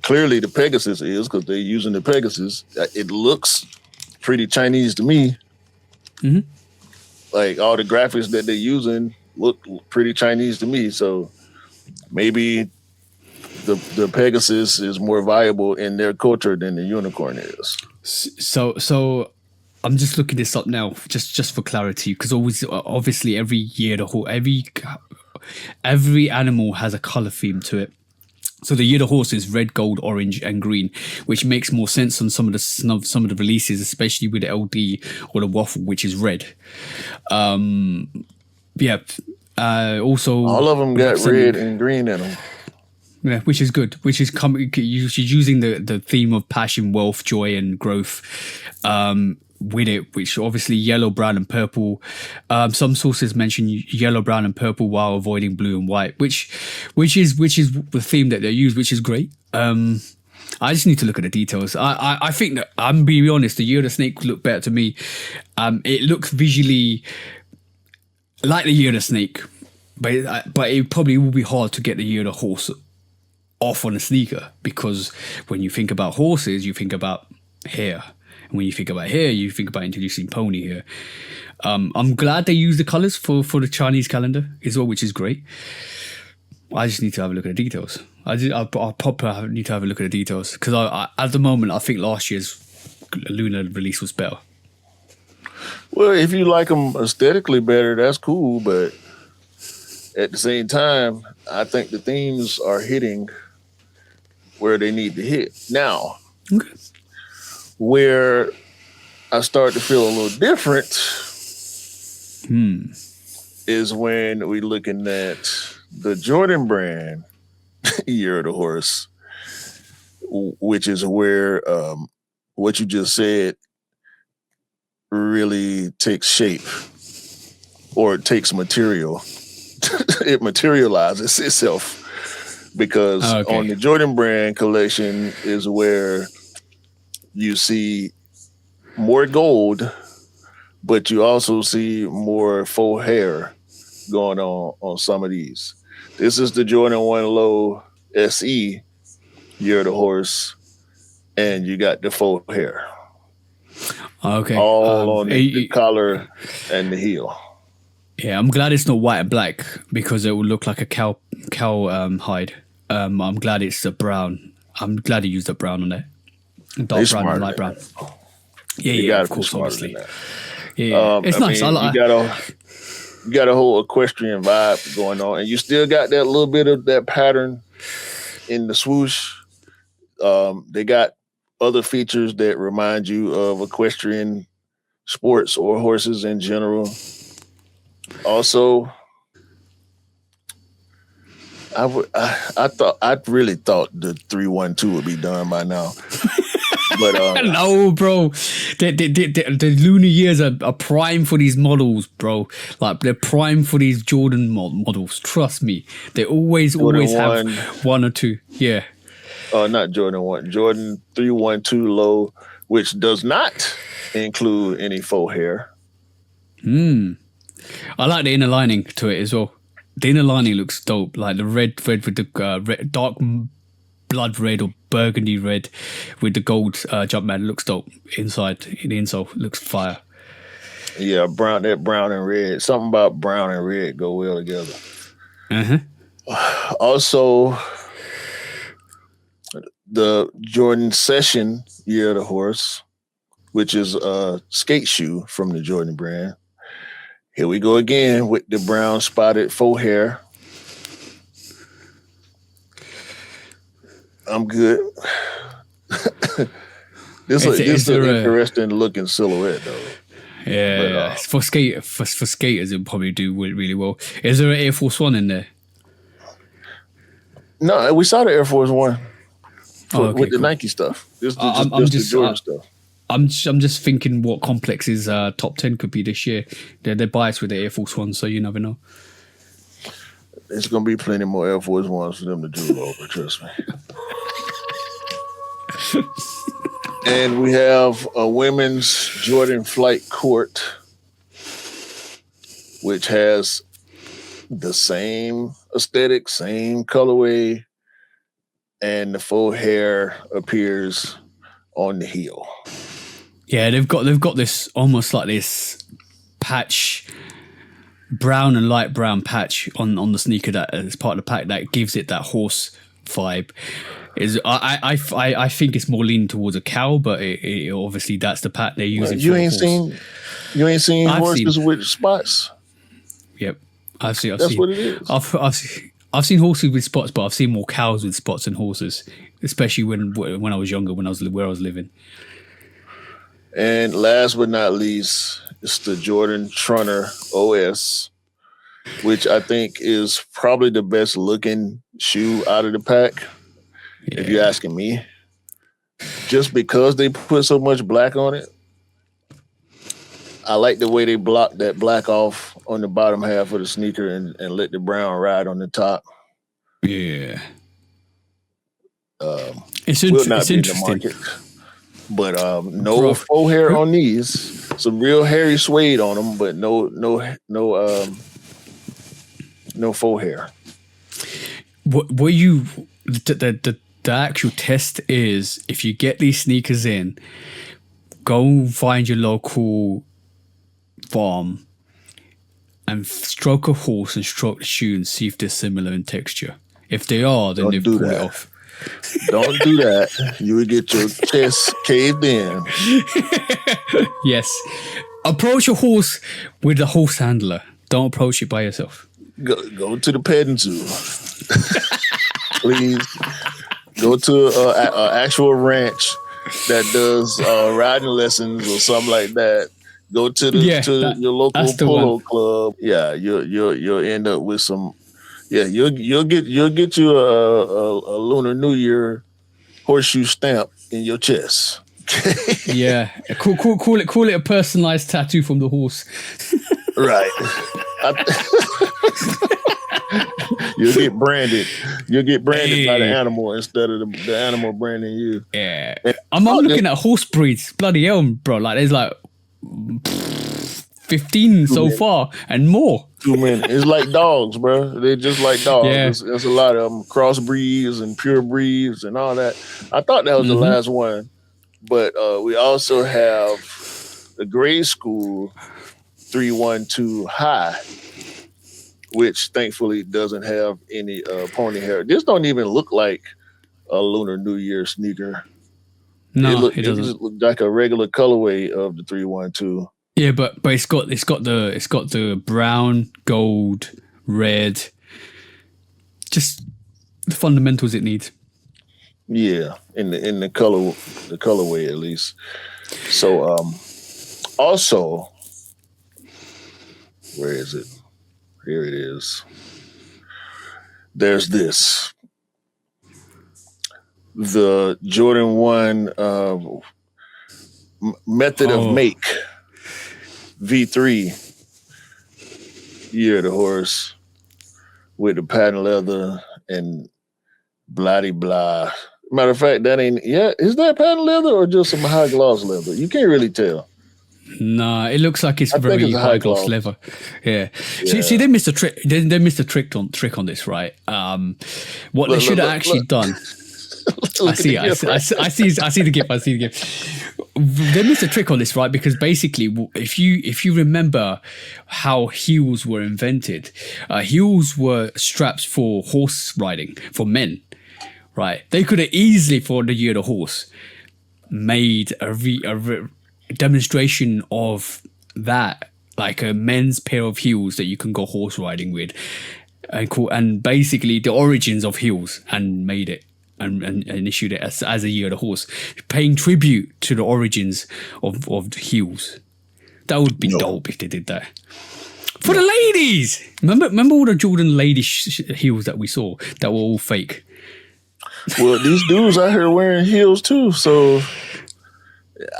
clearly the Pegasus is, because they're using the Pegasus. It looks pretty Chinese to me. Mm-hmm. Like, all the graphics that they're using look pretty Chinese to me. So maybe the Pegasus is more viable in their culture than the unicorn is. So I'm just looking this up now, just for clarity, because obviously every year every animal has a color theme to it. So the Year of the Horse is red, gold, orange, and green, which makes more sense on some of the releases, especially with the LD or the waffle, which is red. Also, all of them got red and green in them. Yeah, which is good. She's using the theme of passion, wealth, joy, and growth. with it, which obviously yellow, brown, and purple. Some sources mention yellow, brown, and purple while avoiding blue and white, which is the theme that they use, which is great. I just need to look at the details. I think that, I'm being honest, the Year of the Snake looked better to me. It looks visually like the Year of the Snake, but it probably will be hard to get the Year of the Horse off on a sneaker, because when you think about horses, you think about hair. And when you think about hair, you think about introducing pony hair. I'm glad they use the colors for the Chinese calendar as well, which is great. I just need to have a look at the details. I'll probably need to have a look at the details, because at the moment, I think last year's lunar release was better. Well, if you like them aesthetically better, that's cool. But at the same time, I think the themes are hitting where they need to hit. Now, Okay. where I start to feel a little different is when we're looking at the Jordan brand Year of the Horse, which is where what you just said really takes shape, or it takes material. It materializes itself, because on the Jordan brand collection is where you see more gold, but you also see more faux hair going on some of these. This is the Jordan 1 Low SE Year of the Horse, and you got the faux hair. Okay. All on the collar and the heel. Yeah, I'm glad it's not white and black, because it would look like a cow hide. I'm glad it's a brown. I'm glad he used a brown on it. Dark brown and light brown. Yeah, of course, obviously. Yeah, it's nice. You got a whole equestrian vibe going on, and you still got that little bit of that pattern in the swoosh. They got other features that remind you of equestrian sports or horses in general. Also, I really thought the 312 would be done by now. But no, bro, the lunar years are prime for these models, bro. Like, they're prime for these Jordan models. Trust me, they always have one or two. Yeah. Not Jordan 1, Jordan 312 Low, which does not include any faux hair. I like the inner lining to it as well. The inner lining looks dope, like the red with the dark blood red or burgundy red with the gold Jumpman. Looks dope inside. In the insole looks fire. Yeah, that brown and red. Something about brown and red go well together. Also, the Jordan Session Year of the Horse, which is a skate shoe from the Jordan brand. Here we go again with the brown spotted faux hair. I'm good. This is an interesting looking silhouette, though. Yeah, for skaters, it'll probably do really well. Is there an Air Force One in there? No, we saw the Air Force One with the Nike stuff. This is just the Jordan stuff. I'm just thinking what Complex's top 10 could be this year. They're biased with the Air Force One, so you never know. There's going to be plenty more Air Force Ones for them to drool over, trust me. And we have a women's Jordan Flight Court, which has the same aesthetic, same colorway, and the faux hair appears on the heel. Yeah, they've got this almost like this patch, brown and light brown patch on the sneaker that is part of the pack that gives it that horse vibe. I think it's more leaning towards a cow, but it obviously that's the pack they're using. You ain't seen horses with spots. Yep, That's what it is. I've seen horses with spots, but I've seen more cows with spots than horses, especially when I was younger, where I was living. And last but not least, it's the Jordan Trunner OS, which I think is probably the best looking shoe out of the pack, if you're asking me. Just because they put so much black on it. I like the way they block that black off on the bottom half of the sneaker and let the brown ride on the top. Yeah. It's interesting. But no faux hair on these. Some real hairy suede on them, but no faux hair. What you the actual test is, if you get these sneakers in, go find your local farm and stroke a horse and stroke the shoe and see if they're similar in texture. If they are, then they've pulled it off. Don't do that. You would get your chest caved in. Yes. Approach a horse with a horse handler. Don't approach it by yourself. Go to the petting zoo. Please. Go to an actual ranch that does riding lessons or something like that. Go to your local polo club. Yeah, you'll end up with some. Yeah, you'll get you a Lunar New Year horseshoe stamp in your chest. Yeah, call it a personalized tattoo from the horse. Right. You'll get branded. You'll get branded by the animal instead of the animal branding you. Yeah, I'm looking at horse breeds. Bloody hell, bro! Like there's like 15 so far and more. Too many. It's like dogs, bro. They're just like dogs. Yeah. There's a lot of them, crossbreeds and pure breeds and all that. I thought that was the last one, but we also have the grade school 312 high, which thankfully doesn't have any pony hair. This don't even look like a Lunar New Year sneaker. No, it doesn't. It just look like a regular colorway of the 312. Yeah, but it's got the brown, gold, red, just the fundamentals it needs. Yeah, in the colorway at least. So also, where is it? Here it is. There's this. The Jordan 1 method of make. V3 year of the horse with the patent leather and blah blah. Matter of fact, is that patent leather or just some high gloss leather? You can't really tell. No, it looks like it's very high gloss leather. Yeah. See, they missed a trick. They missed a trick on this, right? What they should have actually done. I see the gift. They missed a trick on this, right? Because basically, if you remember how heels were invented, heels were straps for horse riding for men, right? They could have easily, for the year of the horse, made a demonstration of that, like a men's pair of heels that you can go horse riding with, and basically the origins of heels, and made it. And issued it as a year of the horse, paying tribute to the origins of the heels. That would be dope if they did that. For the ladies! Remember all the Jordan lady heels that we saw that were all fake? Well, these dudes out here wearing heels too, so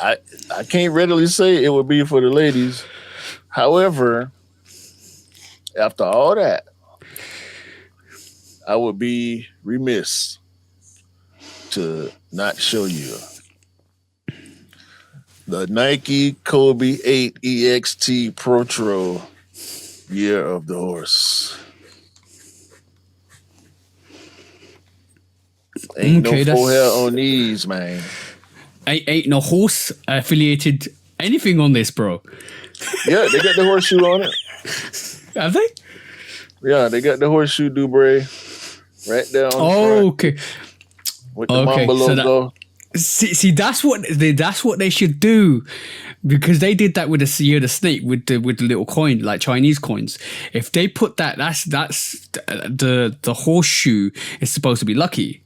I can't readily say it would be for the ladies. However, after all that, I would be remiss to not show you the Nike Kobe 8 EXT Protro year of the horse. Ain't no full hair on these, man. Ain't no horse affiliated anything on this, bro. Yeah, they got the horseshoe on it. Have they? Yeah, they got the horseshoe Dubre right there on the front. Okay. With the Mamba logo. See, that's what they should do, because they did that with the year of the snake with the little coin, like Chinese coins. If they put that's the horseshoe is supposed to be lucky.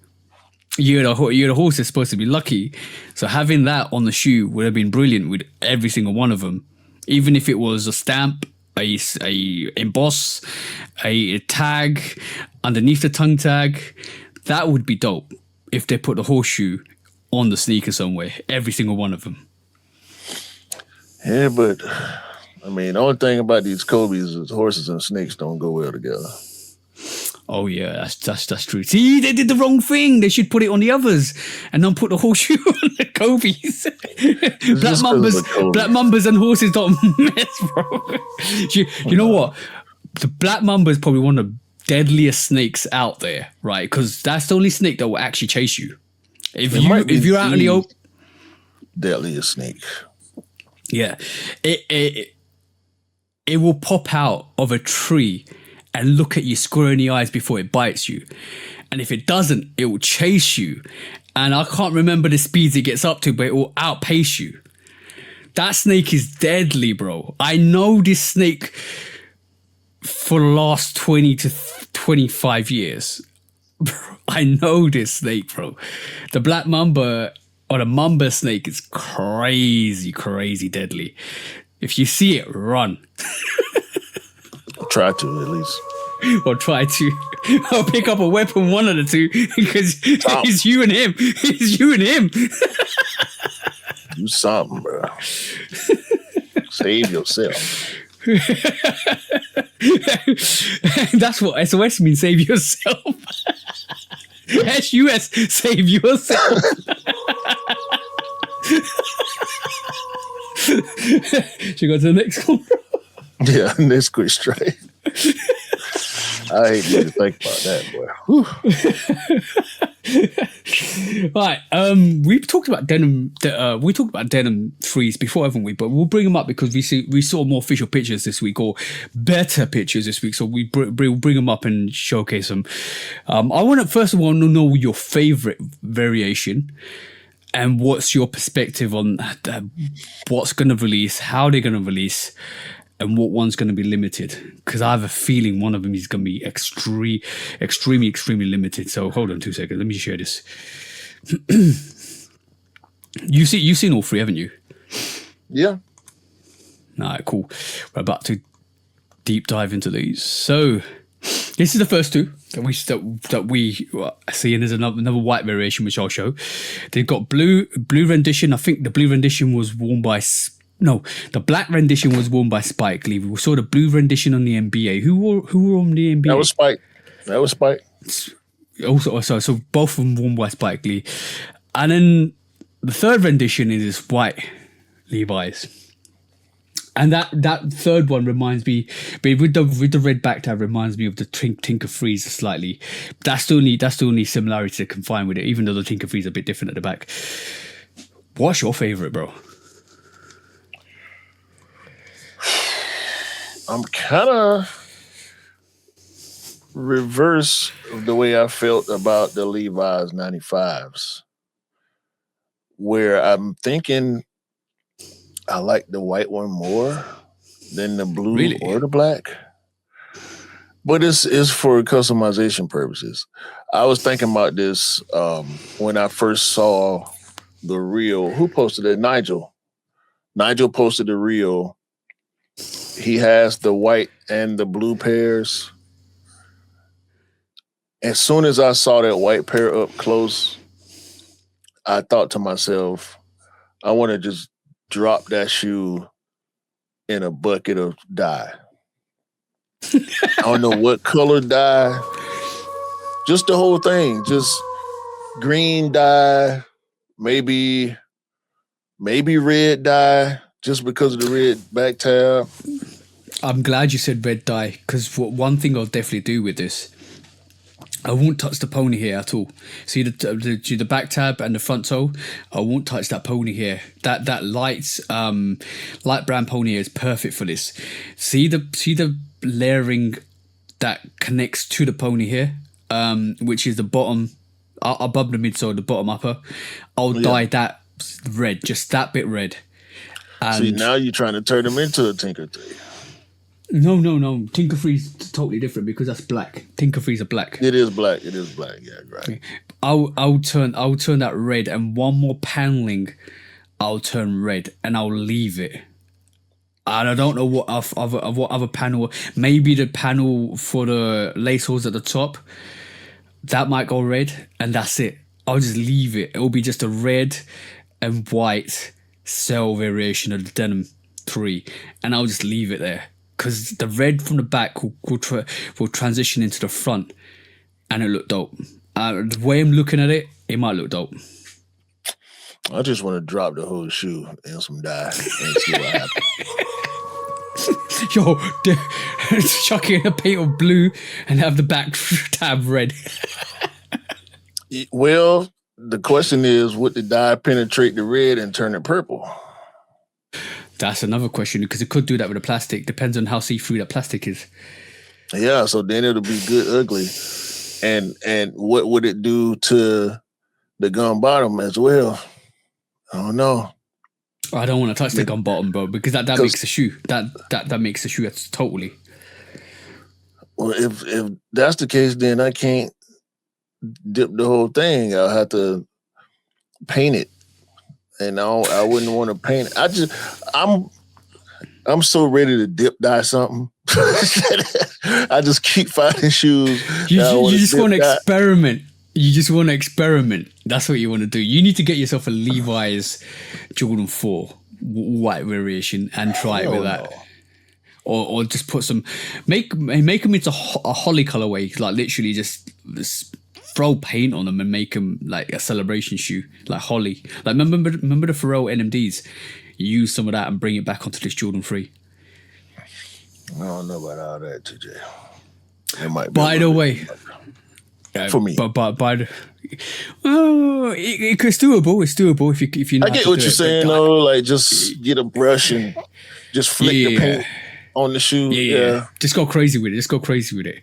Year of the horse is supposed to be lucky. So having that on the shoe would have been brilliant with every single one of them, even if it was a stamp, a emboss, a tag underneath the tongue tag. That would be dope. If they put the horseshoe on the sneaker somewhere, every single one of them. Yeah, but I mean, the only thing about these Kobe's is horses and snakes don't go well together. Oh yeah, that's true. See, they did the wrong thing. They should put it on the others and not put the horseshoe on the Kobe's. Black Mambas and horses don't mess, bro. You know what? The Black Mamba is probably one of the deadliest snakes out there, right? Because that's the only snake that will actually chase you. If you're out in the open, deadliest snake. Yeah, it will pop out of a tree and look at you square in the eyes before it bites you. And if it doesn't, it will chase you. And I can't remember the speeds it gets up to, but it will outpace you. That snake is deadly, bro. I know this snake for the last 20 to 25 years. I know this snake, bro. The Black Mamba or the Mamba snake is crazy, crazy deadly. If you see it, run. Try to, at least. Or try to. I'll pick up a weapon, one of the two, because it's you and him. It's you and him. Do something, bro. Save yourself. That's what SOS means, save yourself. SUS, save yourself. Should we go to the next one? Yeah, next quick straight. I hate to think about that, boy. Right, we've talked about denim. We talked about denim threes before, haven't we? But we'll bring them up because we saw more official pictures this week, or better pictures this week. So we'll bring them up and showcase them. I want to first of all know your favorite variation. And what's your perspective on what's going to release, how they're going to release, and what one's going to be limited? Because I have a feeling one of them is going to be extremely limited. So hold on 2 seconds. Let me share this. You've seen all three, haven't you? Yeah. All right, cool. We're about to deep dive into these. So this is the first two that we see, and there's another white variation which I'll show. They've got blue rendition. I think the blue rendition was worn by the black rendition was worn by Spike Lee. We saw the blue rendition on the NBA. Who were on the NBA? That was Spike. Also, so both of them worn by Spike Lee, and then the third rendition is this white Levi's. And that third one reminds me, but with the red back tab, reminds me of the Tinker Freeze slightly. That's the only similarity I can find with it, even though the Tinker Freeze is a bit different at the back. What's your favorite, bro? I'm kind of reverse of the way I felt about the Levi's 95s, where I'm thinking I like the white one more than the blue or the black. But it's for customization purposes. I was thinking about this when I first saw the reel. Who posted it? Nigel. Nigel posted the reel. He has the white and the blue pairs. As soon as I saw that white pair up close, I thought to myself, I want to just drop that shoe in a bucket of dye. I don't know what color dye. Just the whole thing. Just green dye, maybe red dye, just because of the red back tab. I'm glad you said red dye, because one thing I'll definitely do with this, I won't touch the pony here at all. See the back tab and the front toe? I won't touch that pony here. That light brown pony here is perfect for this. See the layering that connects to the pony here, which is the bottom above the midsole, the bottom upper. I'll dye that red, just that bit red. And see, now you're trying to turn them into a Tinker thing. No. Tinker Freeze is totally different because that's black. Tinker Freeze are black. It is black. Yeah, right. I'll turn that red, and one more paneling, I'll turn red, and I'll leave it. And I don't know what other panel. Maybe the panel for the lace holes at the top, that might go red, and that's it. I'll just leave it. It will be just a red and white cell variation of the denim. 3, and I'll just leave it there because the red from the back will transition into the front, and it look dope. The way I'm looking at it, it might look dope. I just want to drop the whole shoe in some dye and see what happens. Yo, chuck it in a paint of blue and have the back tab red. Well, the question is, would the dye penetrate the red and turn it purple? That's another question, because it could do that with the plastic. Depends on how see-through that plastic is. Yeah, so then it'll be good ugly. And what would it do to the gun bottom as well? I don't know. I don't want to touch the gun bottom, bro, because that makes the shoe. That makes the shoe. That's totally. Well, if that's the case, then I can't dip the whole thing. I'll have to paint it, and I wouldn't want to paint it. I'm so ready to dip dye something. I just keep finding shoes. You just want to experiment. You just want to experiment. That's what you want to do. You need to get yourself a Levi's Jordan 4 white variation and try it with that. Or just put some, make them into a holly colorway, like literally just throw paint on them and make them like a celebration shoe, like holly. Like remember the Pharrell NMDs? You use some of that and bring it back onto this Jordan 3. I don't know about all that, TJ. It might be. By the way, for me, but it's doable. It's doable if you know. I get what you're saying though. Like just get a brush and just flick the paint on the shoe. Yeah. Just go crazy with it.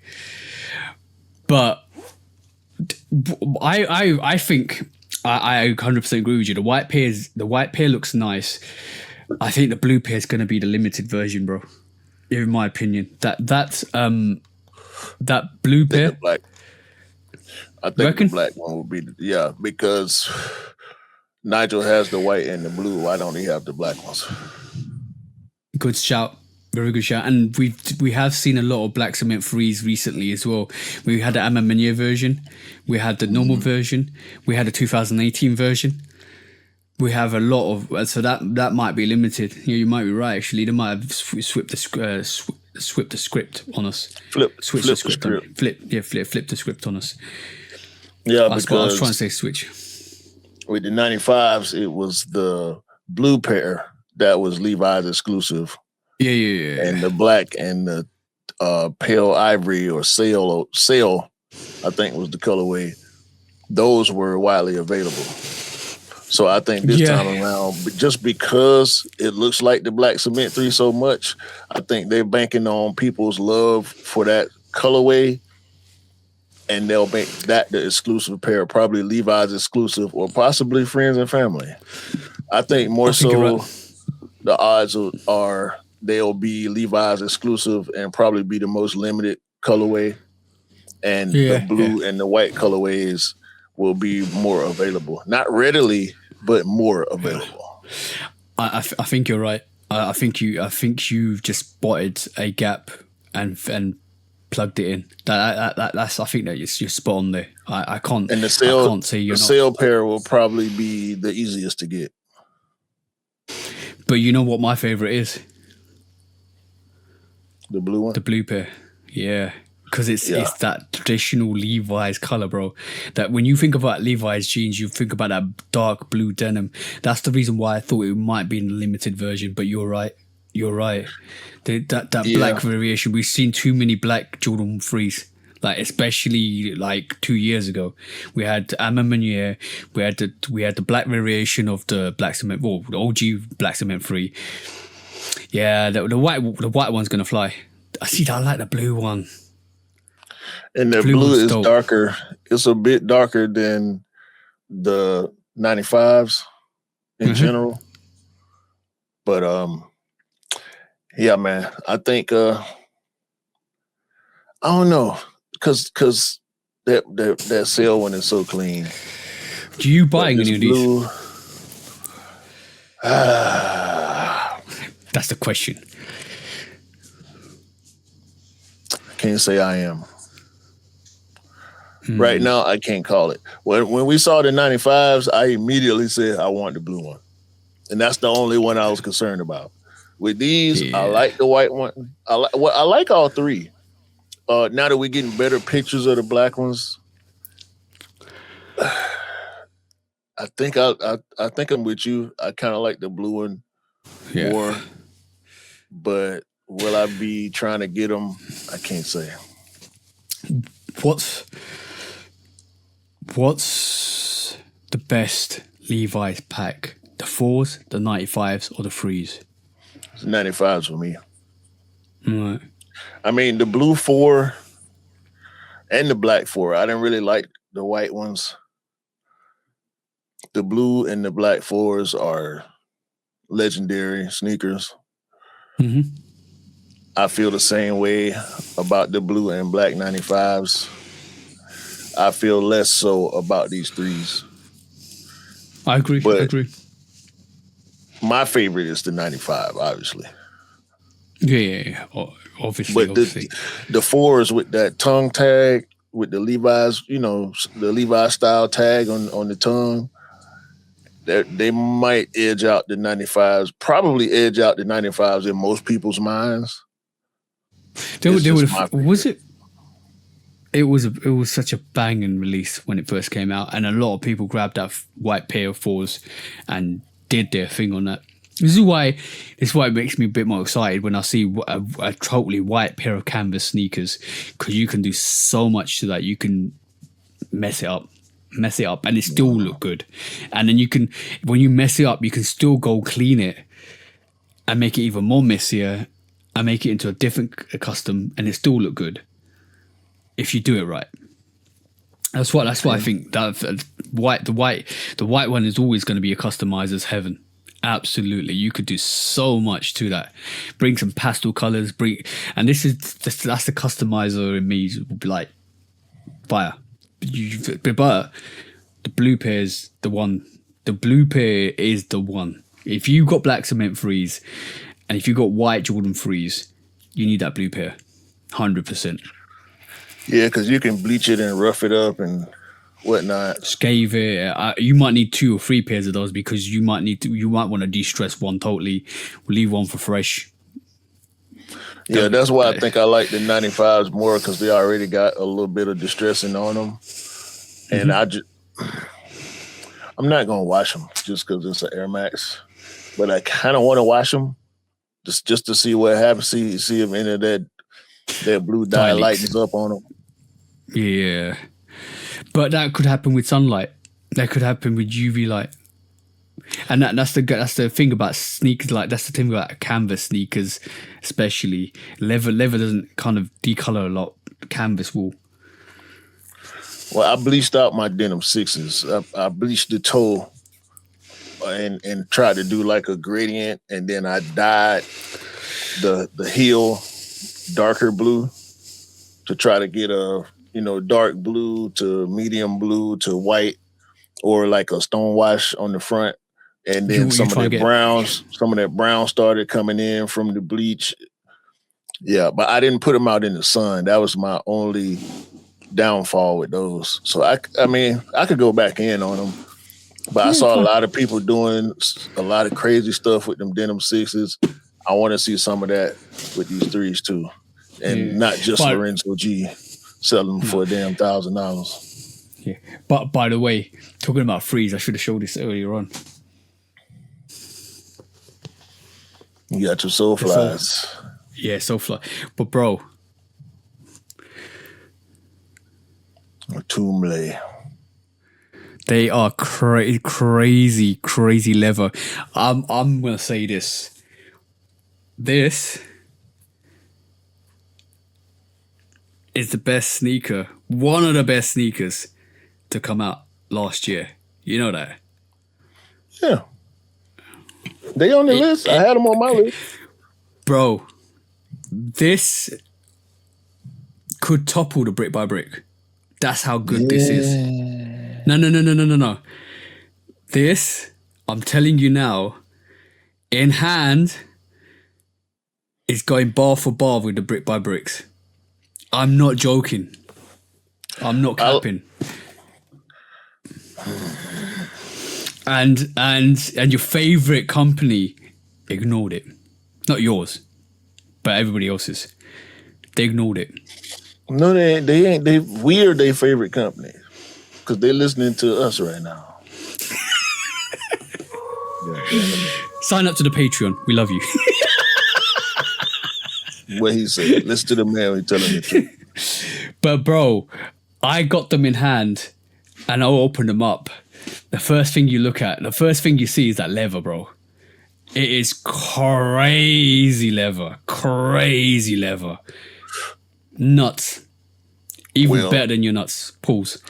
But I think I 100% agree with you. The white pair looks nice. I think the blue pair is going to be the limited version, bro. In my opinion, that blue pair. I think the black one will be because Nigel has the white and the blue. Why don't he have the black ones? Good shout. Very good shout. And we have seen a lot of black cement 3s recently as well. We had the Ama Meunier version. We had the normal version. We had the 2018 version. We have a lot of, so that might be limited. You might be right. Actually, they might have swept the script on us. Flip the script on us. Yeah, that's what I was trying to say. Switch. With the 95s, it was the blue pair that was Levi's exclusive. Yeah. And the black and the pale ivory or sail, I think was the colorway. Those were widely available. So I think this time around, just because it looks like the black cement 3 so much, I think they're banking on people's love for that colorway, and they'll make that the exclusive pair, probably Levi's exclusive or possibly friends and family. I think the odds are they'll be Levi's exclusive and probably be the most limited colorway, and the blue and the white colorways will be more available. Not readily, but more available. I think you're right. I think you've just spotted a gap and plugged it in. That's I think that you're spot on there. I can't. And the sale pair will probably be the easiest to get. But you know what my favorite is? The blue one. The blue pair. Yeah. Because it's that traditional Levi's color, bro. That when you think about Levi's jeans, you think about that dark blue denim. That's the reason why I thought it might be in the limited version. But you're right. That black variation. We've seen too many black Jordan 3s. Like especially like 2 years ago, we had Ama Meunier. We had the black variation of the black cement. Well, the OG black cement 3. Yeah, the white one's gonna fly. I like the blue one. And the blue is darker. It's a bit darker than the 95s in general. But yeah, man, I think I don't know, because that sale one is so clean. Do you buying any of these? That's the question. I can't say I am. Right now, I can't call it. When we saw the 95s, I immediately said I want the blue one. And that's the only one I was concerned about. With these, I Yeah. like the white one. I like all three. Now that we're getting better pictures of the black ones, I think I think I'm with you. I kind of like the blue one Yeah. more, but will I be trying to get them? I can't say. What's the best Levi's pack? The 4s, the 95s, or the 3s? It's 95s for me. Right. I mean, the blue 4 and the black 4. I didn't really like the white ones. The blue and the black 4s are legendary sneakers. Mm-hmm. I feel the same way about the blue and black 95s. I feel less so about these 3s. I agree. But my favorite is the 95, obviously. Yeah. Obviously, But the 4s with that tongue tag, with the Levi's, the Levi style tag on the tongue, they might edge out the 95s, probably edge out the 95s in most people's minds. It was such a banging release when it first came out, and a lot of people grabbed that white pair of 4s and did their thing on that. This is why it makes me a bit more excited when I see a totally white pair of canvas sneakers, because you can do so much to that. You can mess it up and it still look good. And then when you mess it up, you can still go clean it and make it even more messier and make it into a different custom, and it still look good if you do it right. That's why I think that the white one is always going to be a customizer's heaven. Absolutely, you could do so much to that. Bring some pastel colors, and that's the customizer in me would be like, fire. But the blue pair is the one. The blue pair is the one. If you got black cement 3s and if you got white Jordan 3s, you need that blue pair, 100%. Yeah, because you can bleach it and rough it up and whatnot. Scathe it. You might need 2 or 3 pairs of those, because you might want to de-stress one totally. We'll leave one for fresh. Yeah, that's why I think I like the 95s more, because they already got a little bit of distressing on them. And I'm not gonna wash them just because it's an Air Max, but I kind of want to wash them just to see what happens. See if any of that blue dye lightens up on them. Yeah, but that could happen with sunlight. That could happen with UV light. And that's the thing about sneakers. Like, that's the thing about canvas sneakers, especially leather. Leather doesn't kind of decolor a lot. Canvas will. Well, I bleached out my Denim 6s. I bleached the toe and tried to do like a gradient, and then I dyed the heel darker blue to try to get a dark blue to medium blue to white, or like a stonewash on the front. And then some of that brown started coming in from the bleach. Yeah, but I didn't put them out in the sun. That was my only downfall with those. So I mean, I could go back in on them, but I saw a lot of people doing a lot of crazy stuff with them Denim 6s. I want to see some of that with these 3s too, and not just Lorenzo G selling them for a damn $1,000. Yeah, but by the way, talking about 3s, I should have showed this earlier on. You got your Soulflies. Yeah, Soulfly. But bro, Toomley. They are crazy leather. I'm gonna say this. This is the best sneaker, one of the best sneakers to come out last year. You know that? Yeah. They on the list. I had them on my list. Bro, this could topple the Brick by Brick. That's how good this is. No. This, I'm telling you now, in hand, is going bar for bar with the Brick by Bricks. I'm not joking. I'm not capping. And your favorite company ignored it. Not yours, but everybody else's. They ignored it. No, they ain't. We are their favorite company because they're listening to us right now. Sign up to the Patreon. We love you. What he said. Listen to the man when he telling the truth. But bro, I got them in hand and I'll open them up. The first thing you look at, the first thing you see is that leather, bro. It is crazy leather. Crazy leather. Nuts. Even better than your nuts. Pause.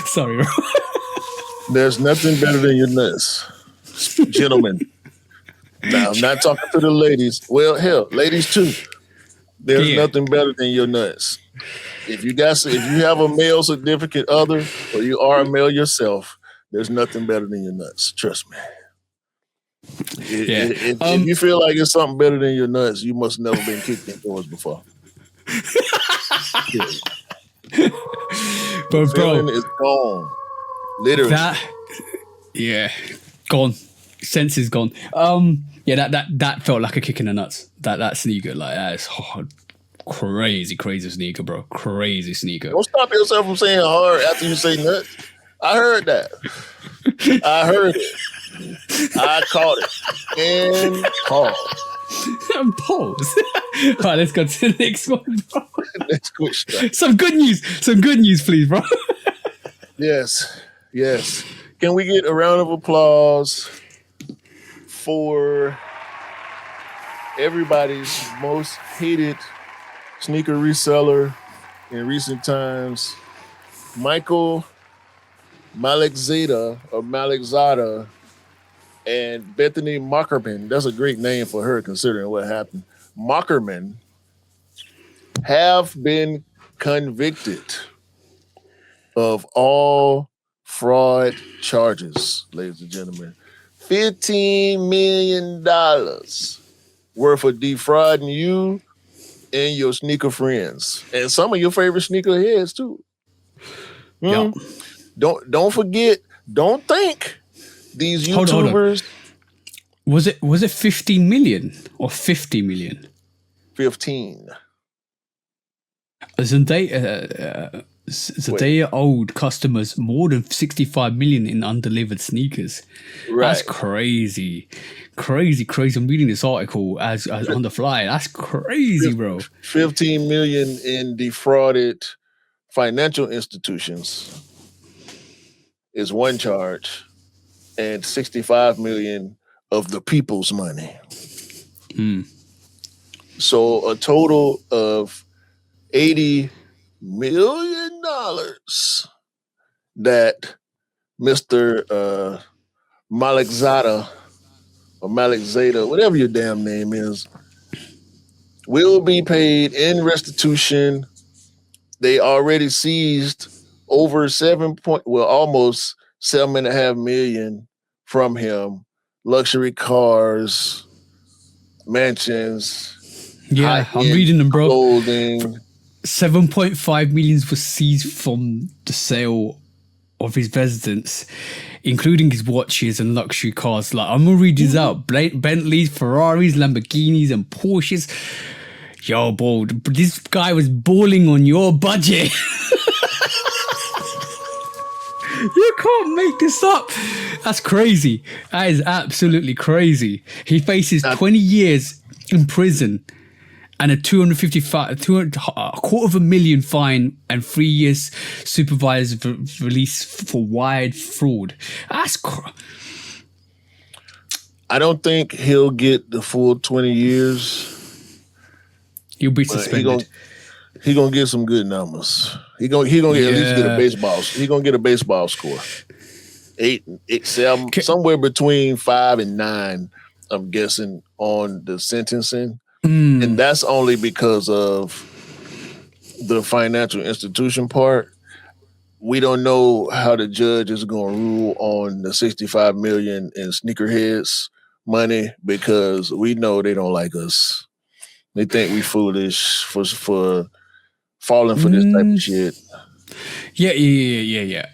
Sorry, bro. There's nothing better than your nuts. Gentlemen. Now, I'm not talking to the ladies. Well, hell, ladies too. There's nothing better than your nuts. If you have a male significant other or you are a male yourself, there's nothing better than your nuts. Trust me. If you feel like it's something better than your nuts, you must never been kicked in doors before. But bro, it's gone. Literally. Gone. Sense is gone. That felt like a kick in the nuts. That sneaker, like that is hard. Crazy sneaker, bro. Crazy sneaker. Don't stop yourself from saying hard after you say nuts. I heard that. I heard it. I caught it. And pause. All right, let's go to the next one, bro. Next question. Some good news, please, bro. Yes. Can we get a round of applause for everybody's most hated sneaker reseller in recent times, Michael Malekzada or Malekzada and Bethany Mockerman. That's a great name for her considering what happened. Mockerman have been convicted of all fraud charges, ladies and gentlemen. $15 million worth of defrauding you and your sneaker friends. And some of your favorite sneaker heads too. Yeah. Don't forget, don't think these YouTubers. Hold on. Was it 15 million or 50 million? 15. Zadeh owed customers more than 65 million in undelivered sneakers. Right. That's crazy. Crazy. I'm reading this article as on the fly. That's crazy, bro. 15 million in defrauded financial institutions is one charge, and 65 million of the people's money. So a total of $80 million that Mr. Malekzada or Malekzada, whatever your damn name is, will be paid in restitution. They already seized over almost 7.5 million from him. Luxury cars, mansions. Yeah, I'm reading them, bro. Clothing. 7.5 million was seized from the sale of his residence, including his watches and luxury cars. Like, I'm gonna read these out: Bentleys, Ferraris, Lamborghinis, and Porsches. Yo, bro, this guy was balling on your budget. You can't make this up. That's crazy. That is absolutely crazy. He faces 20 years in prison and a $250,000 fine and 3 years supervised release for wide fraud. I don't think he'll get the full 20 years. He'll be suspended. He gonna get some good numbers. He gonna at least get a baseball. He gonna get a baseball score. 8, 7, somewhere between 5 and 9. I'm guessing on the sentencing, and that's only because of the financial institution part. We don't know how the judge is gonna rule on the 65 million in sneakerheads money because we know they don't like us. They think we foolish for falling for this type of shit. Yeah.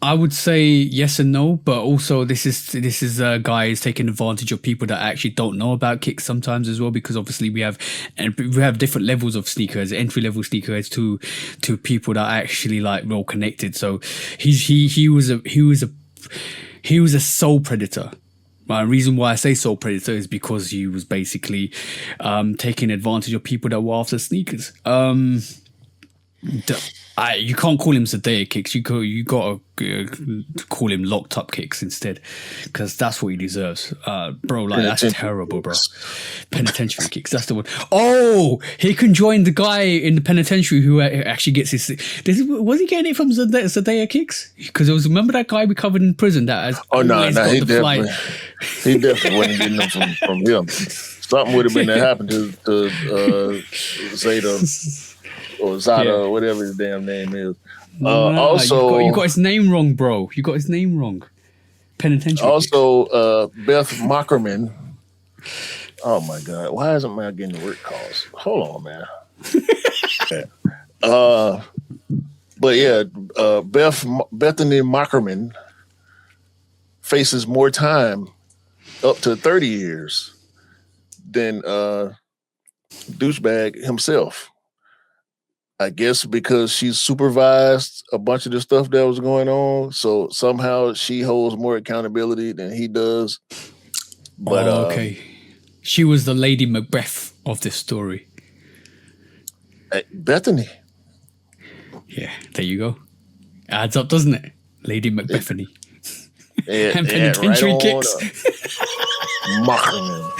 I would say yes and no, but also this is guys taking advantage of people that actually don't know about kicks sometimes as well, because obviously we have different levels of sneakers, entry level sneakers to people that are actually like well connected. So he was a soul predator. The reason why I say soul predator is because he was basically taking advantage of people that were after sneakers. You can't call him Zadeh Kicks. You got to call him Locked Up Kicks instead, because that's what he deserves, bro. Like that's terrible, bro. Penitentiary Kicks. That's the one. Oh, he can join the guy in the penitentiary who actually gets his. Was he getting it from Zadeh Kicks? Because remember that guy we covered in prison that has. Oh no, he definitely wasn't getting them from him. Something would have been that happened to Zadeh. Or Zadeh, or whatever his damn name is. Also, you got his name wrong, bro. You got his name wrong. Penitentiary. Also, Beth Mockerman. Oh my God, why isn't man getting the work calls? Hold on, man. But yeah, Bethany Mockerman faces more time, up to 30 years, than douchebag himself. I guess because she supervised a bunch of the stuff that was going on, so somehow she holds more accountability than he does. But okay, she was the Lady Macbeth of this story. Bethany. Yeah, there you go. Adds up, doesn't it? Lady Macbethany. And penitentiary right kicks. Mockerman.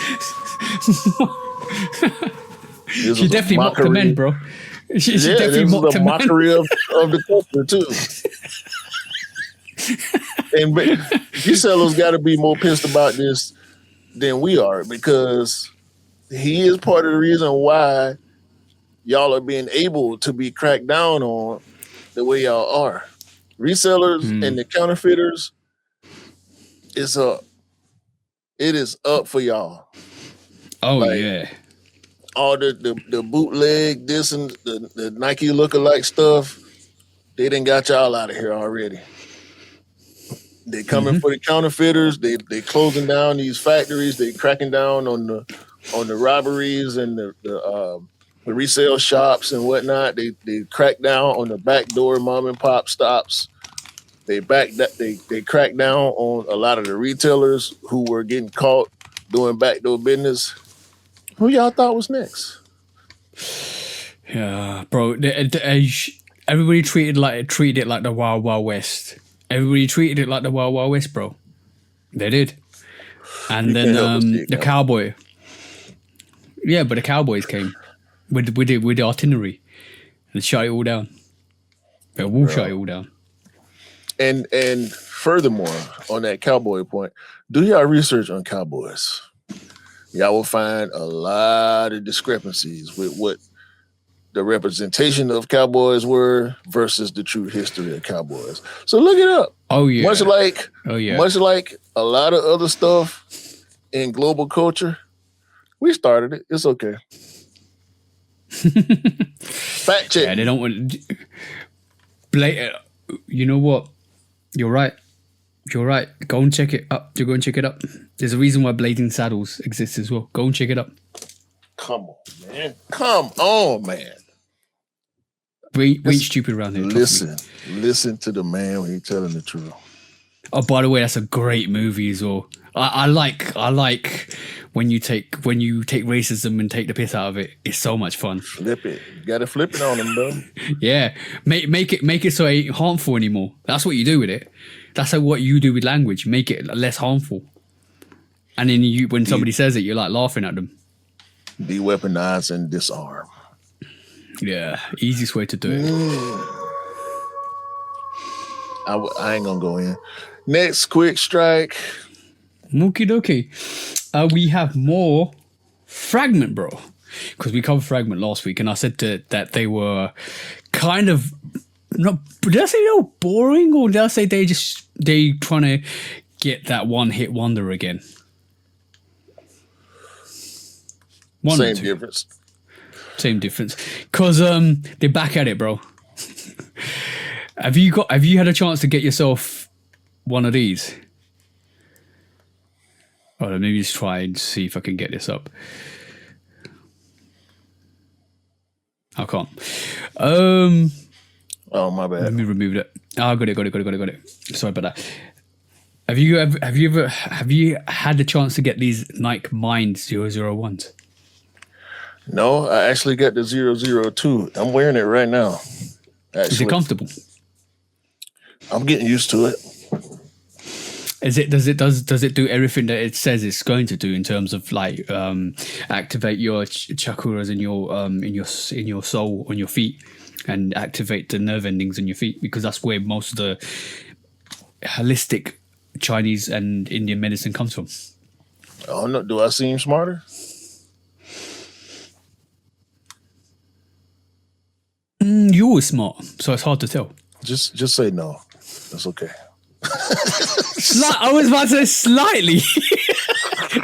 She definitely mocked the men, bro. She definitely mocked the mockery of the culture too. And resellers got to be more pissed about this than we are, because he is part of the reason why y'all are being able to be cracked down on the way y'all are. Resellers and the counterfeiters, it's up. It is up for y'all. Oh, yeah. All the bootleg, this and the Nike lookalike stuff, they done got y'all out of here already. They coming for the counterfeiters. They closing down these factories. They cracking down on the robberies and the resale shops and whatnot. They crack down on the backdoor mom and pop stops. They crack down on a lot of the retailers who were getting caught doing backdoor business. Who y'all thought was next? Yeah, bro. Everybody treated it like the Wild Wild West. Everybody treated it like the Wild Wild West, bro. They did. And then the cowboy. Yeah, but the cowboys came with the artillery and shut it all down. They will shut it all down. And furthermore, on that cowboy point, do y'all research on cowboys. Y'all will find a lot of discrepancies with what the representation of cowboys were versus the true history of cowboys. So look it up. Oh yeah. Much like a lot of other stuff in global culture, we started it. It's okay. Fact check. Yeah, they don't want. You know what? You're right. Go and check it up. You go and check it up. There's a reason why Blazing Saddles exists as well. Go and check it up. Come on, man. We ain't stupid around here. Listen to the man when he's telling the truth. Oh, by the way, that's a great movie as well. I like when you take racism and take the piss out of it. It's so much fun. Flip it. You gotta flip it on them, bro. Yeah. Make it so it ain't harmful anymore. That's what you do with it. That's what you do with language. Make it less harmful. And then when somebody says it, you're like laughing at them. De-weaponize and disarm. Yeah, easiest way to do it. I ain't gonna go in. Next quick strike. Mookie dokie. We have more Fragment, bro. Because we covered Fragment last week, and I said that they were kind of not. Did I say they were boring, or did I say they trying to get that one hit wonder again? Same difference. Because they're back at it, bro. Have you had a chance to get yourself one of these? Oh, let me just try and see if I can get this up. I can't. Oh, my bad. Let me remove it. Oh, got it. Sorry about that. Have you had the chance to get these Nike Mind 001s? No, I actually got the 002. I'm wearing it right now. Actually. Is it comfortable? I'm getting used to it. Does it do everything that it says it's going to do in terms of like activate your chakras in your soul on your feet and activate the nerve endings in your feet, because that's where most of the holistic Chinese and Indian medicine comes from. Oh no! Do I seem smarter? You're always smart, so it's hard to tell. Just say no. That's okay. I was about to say slightly.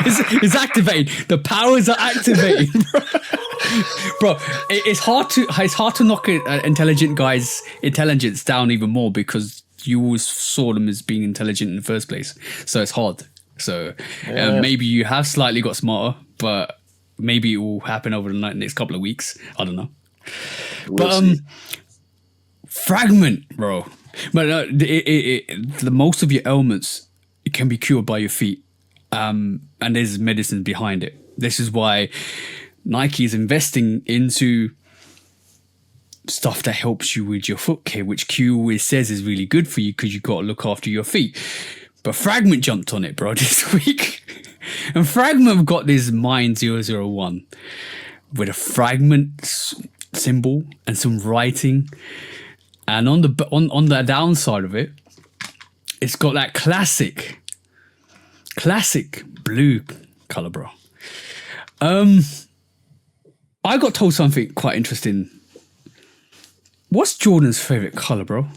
it's activating. The powers are activating, bro. It's hard to knock an intelligent guy's intelligence down even more, because you always saw them as being intelligent in the first place. So it's hard. So maybe you have slightly got smarter, but maybe it will happen over the next couple of weeks. I don't know. But Fragment, bro. But the most of your ailments can be cured by your feet, and there's medicine behind it. This is why Nike is investing into stuff that helps you with your foot care, which Q always says is really good for you because you've got to look after your feet. But Fragment jumped on it, bro, this week. And Fragment have got this Mind 001 with a fragment symbol and some writing. And on the downside of it, it's got that classic blue color, bro. I got told something quite interesting. What's Jordan's favorite color, bro?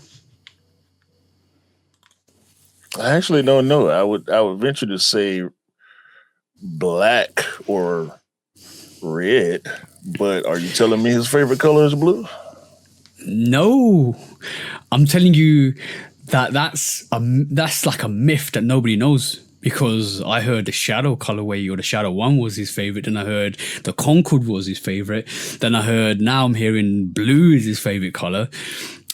I actually don't know. I would venture to say black or red. But are you telling me his favorite color is blue? No, I'm telling you that's like a myth that nobody knows, because I heard the Shadow colorway or the Shadow 1 was his favorite, then I heard the Concord was his favorite, then I heard now I'm hearing blue is his favorite color.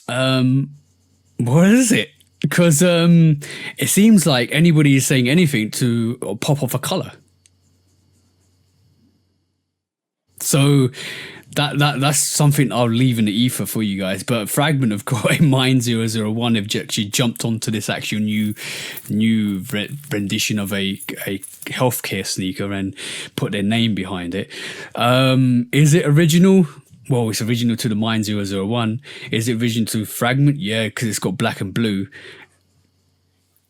What is it? Because it seems like anybody is saying anything to pop off a color. So that's something I'll leave in the ether for you guys. But Fragment have got a Mind 001. They've actually jumped onto this actual new rendition of a healthcare sneaker and put their name behind it. Is it original? Well, it's original to the Mind 001. Is it original to Fragment? Yeah, because it's got black and blue.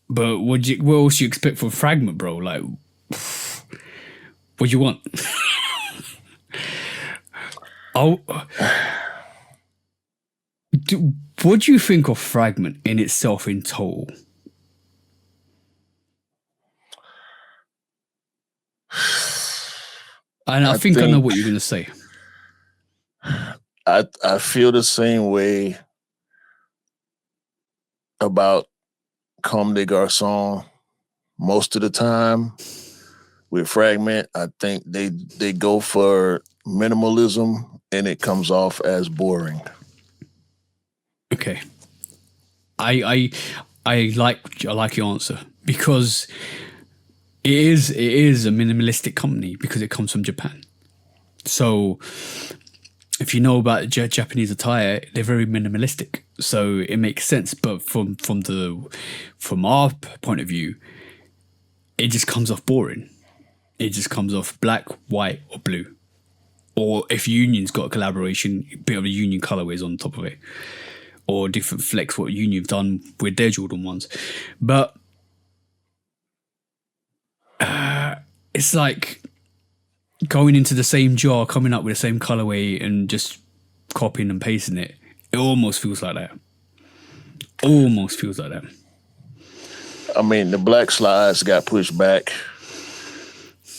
But what else do you expect from Fragment, bro? Like, what do you want? What do you think of Fragment in itself in total? And I think I know what you're going to say. I feel the same way about Comme des Garçons most of the time. With Fragment, I think they go for minimalism and it comes off as boring. Okay. I like your answer, because it is a minimalistic company because it comes from Japan. So if you know about Japanese attire, they're very minimalistic. So it makes sense. But from our point of view, it just comes off boring. It just comes off black, white, or blue. Or if Union's got a collaboration, a bit of a Union colorways on top of it. Or different flex, what Union have done with their Jordan ones. But it's like going into the same jar, coming up with the same colorway and just copying and pasting it. It almost feels like that. Almost feels like that. I mean, the black slides got pushed back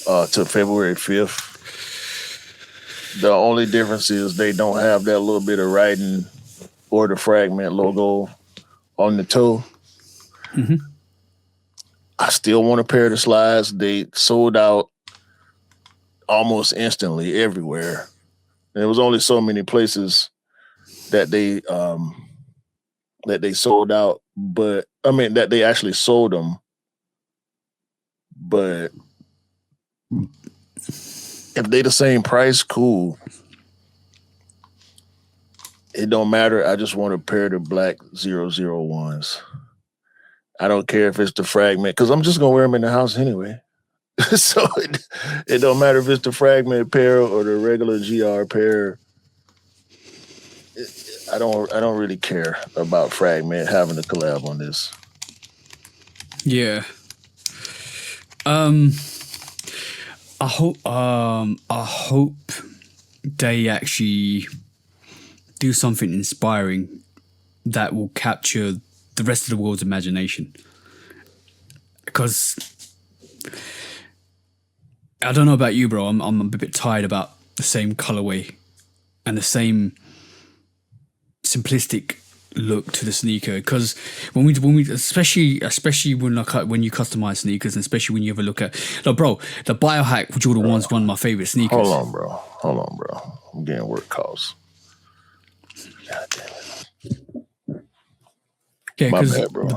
to February 5th. The only difference is they don't have that little bit of writing or the Fragment logo on the toe. Mm-hmm. I still want a pair of the slides. They sold out almost instantly everywhere. And there was only so many places that they sold out, but I mean that they actually sold them. But if they the same price, cool. It don't matter. I just want a pair of the black 001s. I don't care if it's the Fragment, because I'm just gonna wear them in the house anyway. So it don't matter if it's the Fragment pair or the regular GR pair. I don't really care about Fragment having a collab on this. Yeah. I hope they actually do something inspiring that will capture the rest of the world's imagination. Because I don't know about you, bro. I'm a bit tired about the same colorway and the same simplistic look to the sneaker. Because when we especially when you customize sneakers, and especially when you ever look at, like, bro, the Biohack Jordan 1's one of my favorite sneakers. Hold on, bro. I'm getting work calls. God damn it. Yeah, my bad, bro.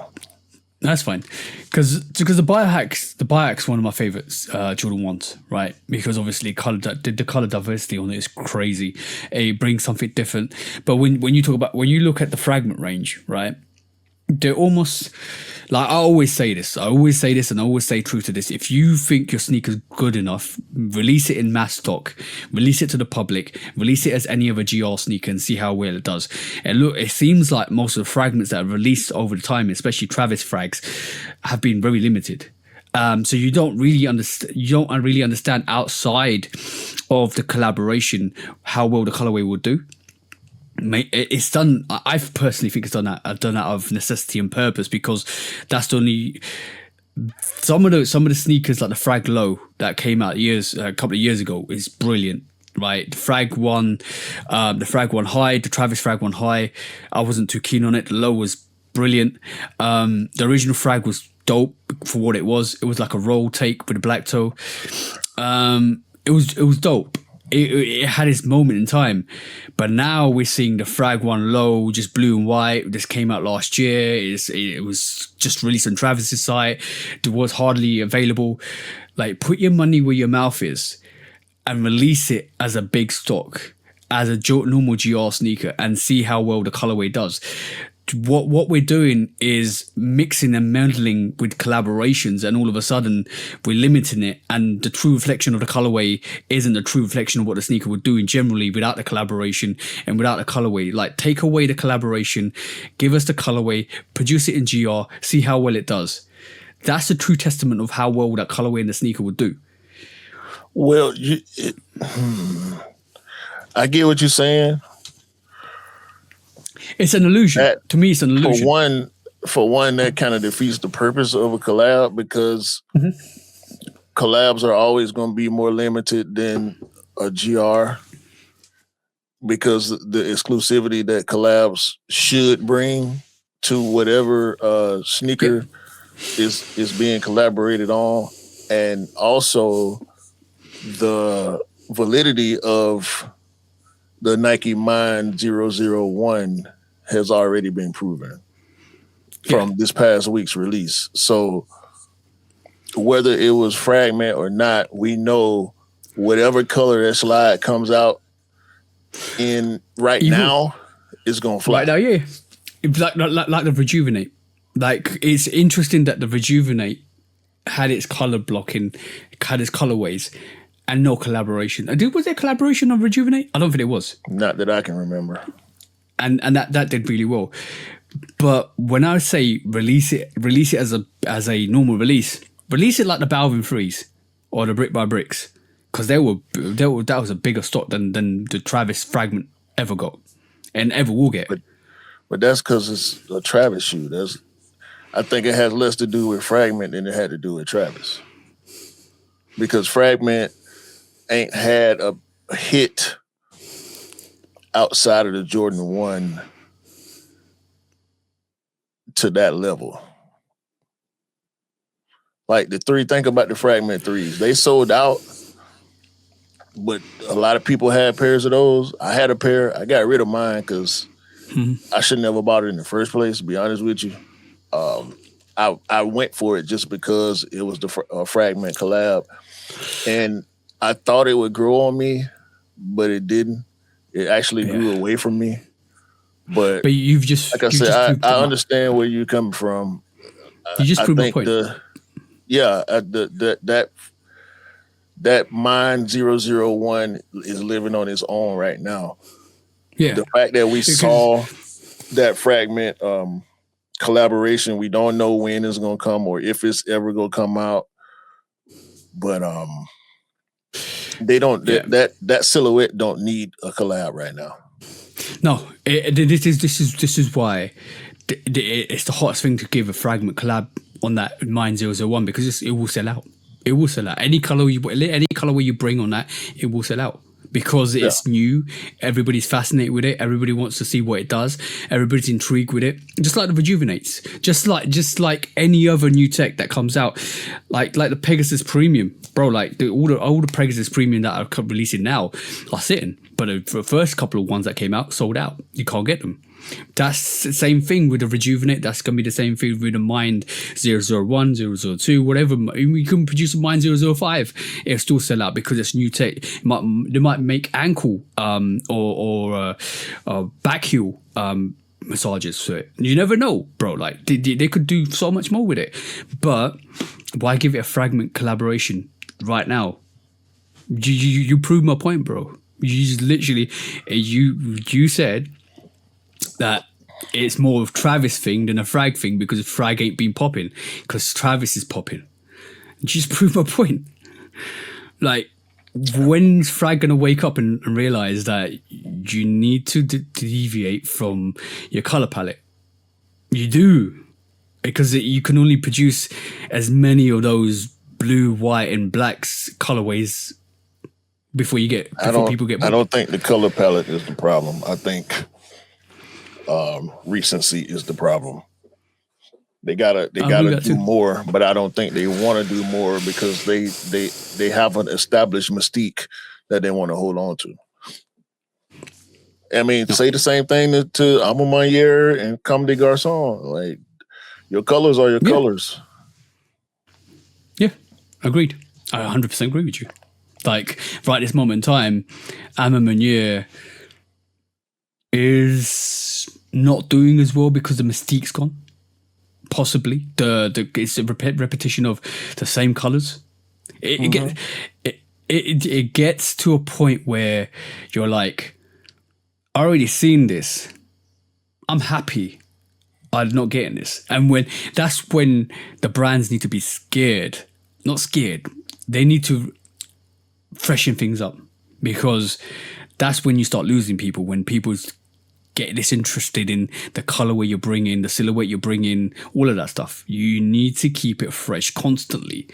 That's fine, because the Biohack's one of my favorites, Jordan 1s, right? Because obviously the color diversity on it is crazy. It brings something different. But when you look at the Fragment range, right? They're almost like, I always say this, and I always stay true to this. If you think your sneaker's good enough, release it in mass stock, release it to the public, release it as any other GR sneaker and see how well it does. And look, it seems like most of the fragments that are released over the time, especially Travis frags, have been very limited. So you don't really understand outside of the collaboration how well the colorway will do. It's done. I personally think it's done out of necessity and purpose, because that's the only some of the sneakers like the Frag Low that came out a couple of years ago is brilliant, right? The Frag One High, the Travis Frag One High, I wasn't too keen on it. The Low was brilliant. The original Frag was dope for what it was. It was like a roll take with a black toe. It was dope. It had its moment in time, but now we're seeing the Frag One Low, just blue and white. This came out last year. It was just released on Travis's site. It was hardly available. Like, put your money where your mouth is and release it as a big stock, as a normal GR sneaker, and see how well the colorway does. What we're doing is mixing and meddling with collaborations, and all of a sudden we're limiting it, and the true reflection of the colorway isn't the true reflection of what the sneaker would do generally without the collaboration and without the colorway. Like, take away the collaboration, give us the colorway, produce it in GR, see how well it does. That's the true testament of how well that colorway in the sneaker would do. Well, I get what you're saying. It's an illusion. To me, it's an illusion. For one, that kind of defeats the purpose of a collab, because collabs are always going to be more limited than a GR, because the exclusivity that collabs should bring to whatever sneaker is being collaborated on, and also the validity of the Nike Mind 001 has already been proven from this past week's release. So whether it was Fragment or not, we know whatever color that slide comes out in now is going to fly. Right now, yeah. Like the Rejuvenate. Like, it's interesting that the Rejuvenate had its color blocking, had its colorways, and no collaboration. Was there collaboration on Rejuvenate? I don't think it was. Not that I can remember. And that did really well. But when I say release it as a normal release it like the Balvin Freeze or the Brick by Bricks, because that was a bigger stock than the Travis Fragment ever got and ever will get. But that's because it's a Travis shoe. I think it has less to do with Fragment than it had to do with Travis, because Fragment ain't had a hit outside of the Jordan 1 to that level. Like think about the Fragment 3s. They sold out, but a lot of people had pairs of those. I had a pair. I got rid of mine because I should never bought it in the first place, to be honest with you. I went for it just because it was the Fragment collab. And I thought it would grow on me, but it didn't. It actually grew away from me. But you've just, like I said, I understand where you're coming from. You just proved my point. That Mind 001 is living on its own right now. Yeah. The fact that we saw that Fragment collaboration, we don't know when it's gonna come or if it's ever gonna come out. But they don't. That silhouette don't need a collab right now. No, this is why it's the hottest thing to give a Fragment collab on that Mind 001 because it will sell out. It will sell out. Any colorway you bring on that, it will sell out because it's new. Everybody's fascinated with it. Everybody wants to see what it does. Everybody's intrigued with it. Just like the Rejuvenates, just like any other new tech that comes out, like the Pegasus Premium, bro. Like all the Pegasus Premium that are releasing now are sitting, but the first couple of ones that came out sold out. You can't get them. That's the same thing with the Rejuvenate. That's going to be the same thing with the Mind 001, 002, whatever. You can produce a Mind 005. It'll still sell out because it's new tech. They might make ankle or back heel massages to it. You never know, bro. Like they could do so much more with it. But why give it a Fragment collaboration right now? You proved my point, bro. You just literally you said that it's more of Travis thing than a Frag thing because Frag ain't been popping because Travis is popping. You just prove my point. Like, when's Frag gonna wake up and realize that you need to deviate from your color palette? You do, because you can only produce as many of those blue, white, and blacks colorways before people get bored. I don't think the color palette is the problem. I think recency is the problem. They gotta do more, but I don't think they want to do more because they have an established mystique that they want to hold on to. I mean, say the same thing to Amamanier and Comme des Garçons. Like, your colors are your colors. Yeah, agreed. I 100% agree with you. Like, right this moment in time, Amamanier is not doing as well because the mystique's gone. Possibly it's a repetition of the same colors. It gets to a point where you're like, I already seen this. I'm happy I'm not getting this. And that's when the brands need to be scared. Not scared. They need to freshen things up because that's when you start losing people, when people get disinterested in the colorway you're bringing, the silhouette you're bringing, all of that stuff. You need to keep it fresh constantly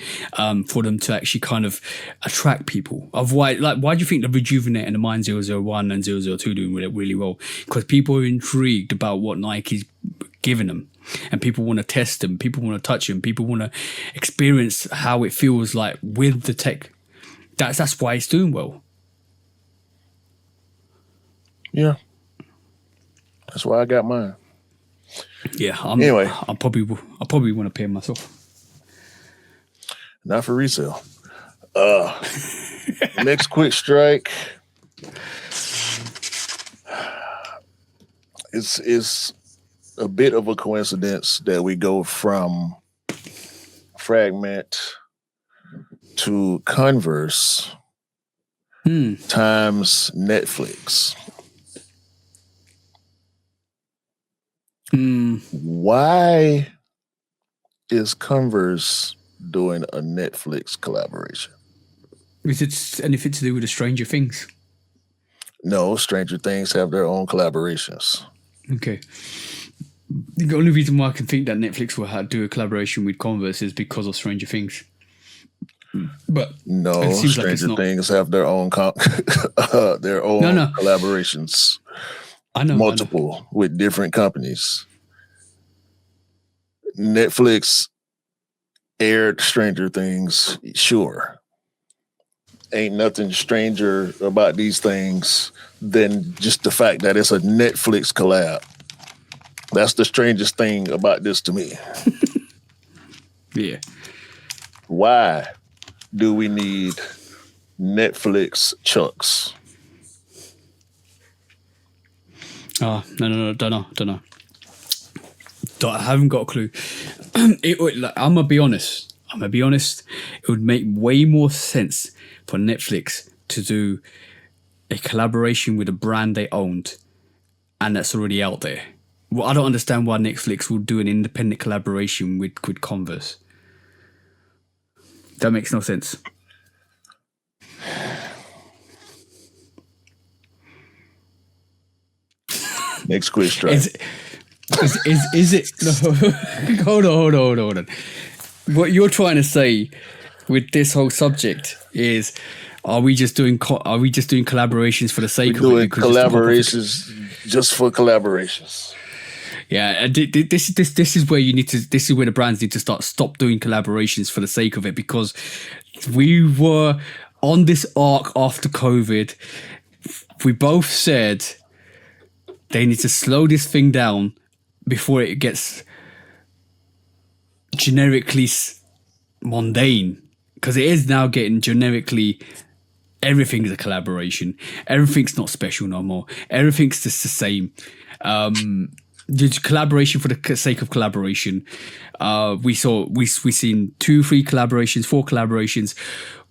for them to actually kind of attract people. Otherwise, like, why do you think the Rejuvenate and the Mind 001 and 002 doing really well? Because people are intrigued about what Nike's giving them, and people want to test them, people want to touch them, people want to experience how it feels like with the tech. That's why it's doing well. Yeah. That's why I got mine. Yeah. Anyway, I'll probably want to pay myself. Not for resale. Next quick strike. It's a bit of a coincidence that we go from Fragment to Converse times Netflix. Why is Converse doing a Netflix collaboration? Is it anything to do with the Stranger Things? No, Stranger Things have their own collaborations. Okay. The only reason why I can think that Netflix will do a collaboration with Converse is because of Stranger Things. But no, Stranger Things have their own collaborations. I know multiple with different companies. Netflix aired Stranger Things, sure. Ain't nothing stranger about these things than just the fact that it's a Netflix collab. That's the strangest thing about this to me. Yeah. Why do we need Netflix chunks? No, don't know. I haven't got a clue. I'm gonna be honest. It would make way more sense for Netflix to do a collaboration with a brand they owned and that's already out there. Well, I don't understand why Netflix will do an independent collaboration with Converse. That makes no sense. Next quiz strike. Is it? No. Hold on. What you're trying to say with this whole subject is, are we just doing collaborations for the sake of it? Doing collaborations just for collaborations. Yeah, this is where you need to. This is where the brands need to stop doing collaborations for the sake of it, because we were on this arc after COVID. We both said they need to slow this thing down before it gets generically mundane, because it is now getting generically. Everything's a collaboration. Everything's not special no more. Everything's just the same. Collaboration for the sake of collaboration. We seen 2, 3 collaborations, 4 collaborations,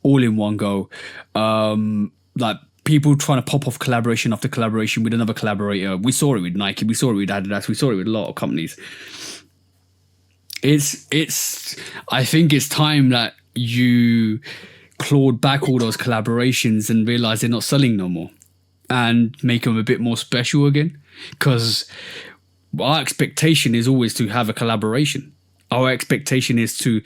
all in one go. Like people trying to pop off collaboration after collaboration with another collaborator. We saw it with Nike. We saw it with Adidas. We saw it with a lot of companies. I think it's time that you clawed back all those collaborations and realize they're not selling no more, and make them a bit more special again. Because our expectation is always to have a collaboration. Our expectation is to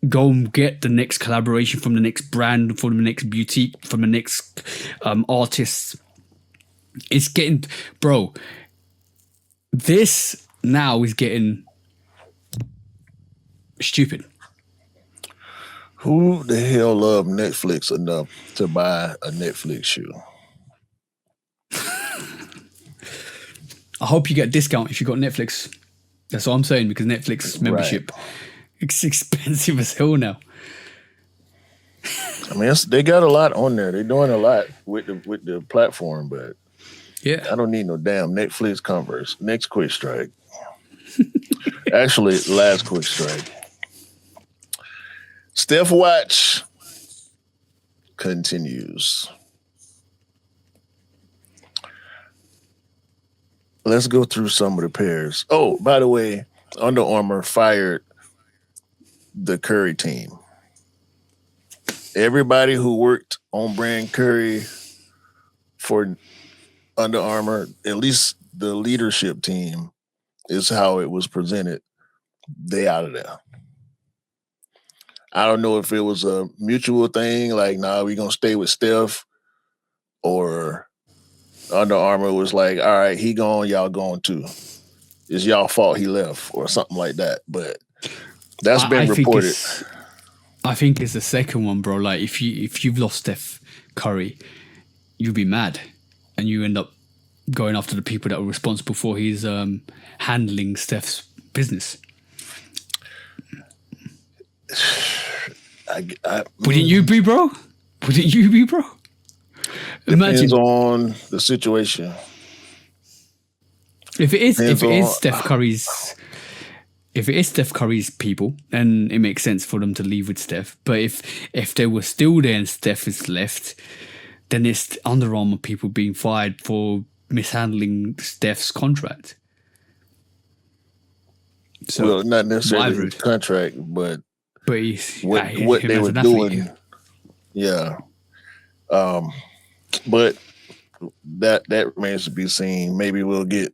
go and get the next collaboration from the next brand, from the next boutique, from the next artist. It's getting, bro, this now is getting stupid. Who the hell loved Netflix enough to buy a Netflix shoe? I hope you get a discount if you got Netflix. That's what I'm saying, because Netflix membership, it's expensive as hell now. I mean, they got a lot on there. They're doing a lot with the platform, but yeah, I don't need no damn Netflix Converse. Next quick strike. Actually, last quick strike. Steph Watch continues. Let's go through some of the pairs. Oh, by the way, Under Armour fired the Curry team. Everybody who worked on brand Curry for Under Armour, at least the leadership team, is how it was presented. They out of there. I don't know if it was a mutual thing, like, nah, we're going to stay with Steph, or Under Armour was like, all right, he gone, y'all going too. It's y'all fault he left, or something like that. But that's been reported. I think it's the second one, bro. Like, if you've lost Steph Curry, you'll be mad, and you end up going after the people that were responsible for his handling Steph's business. Wouldn't you be, bro? Depends on the situation. If it is Steph Curry's people, then it makes sense for them to leave with Steph. But if they were still there and Steph is left, then it's Under Armour people being fired for mishandling Steph's contract. So, well, not necessarily his contract, but what they were doing. Yeah. But that remains to be seen. Maybe we'll get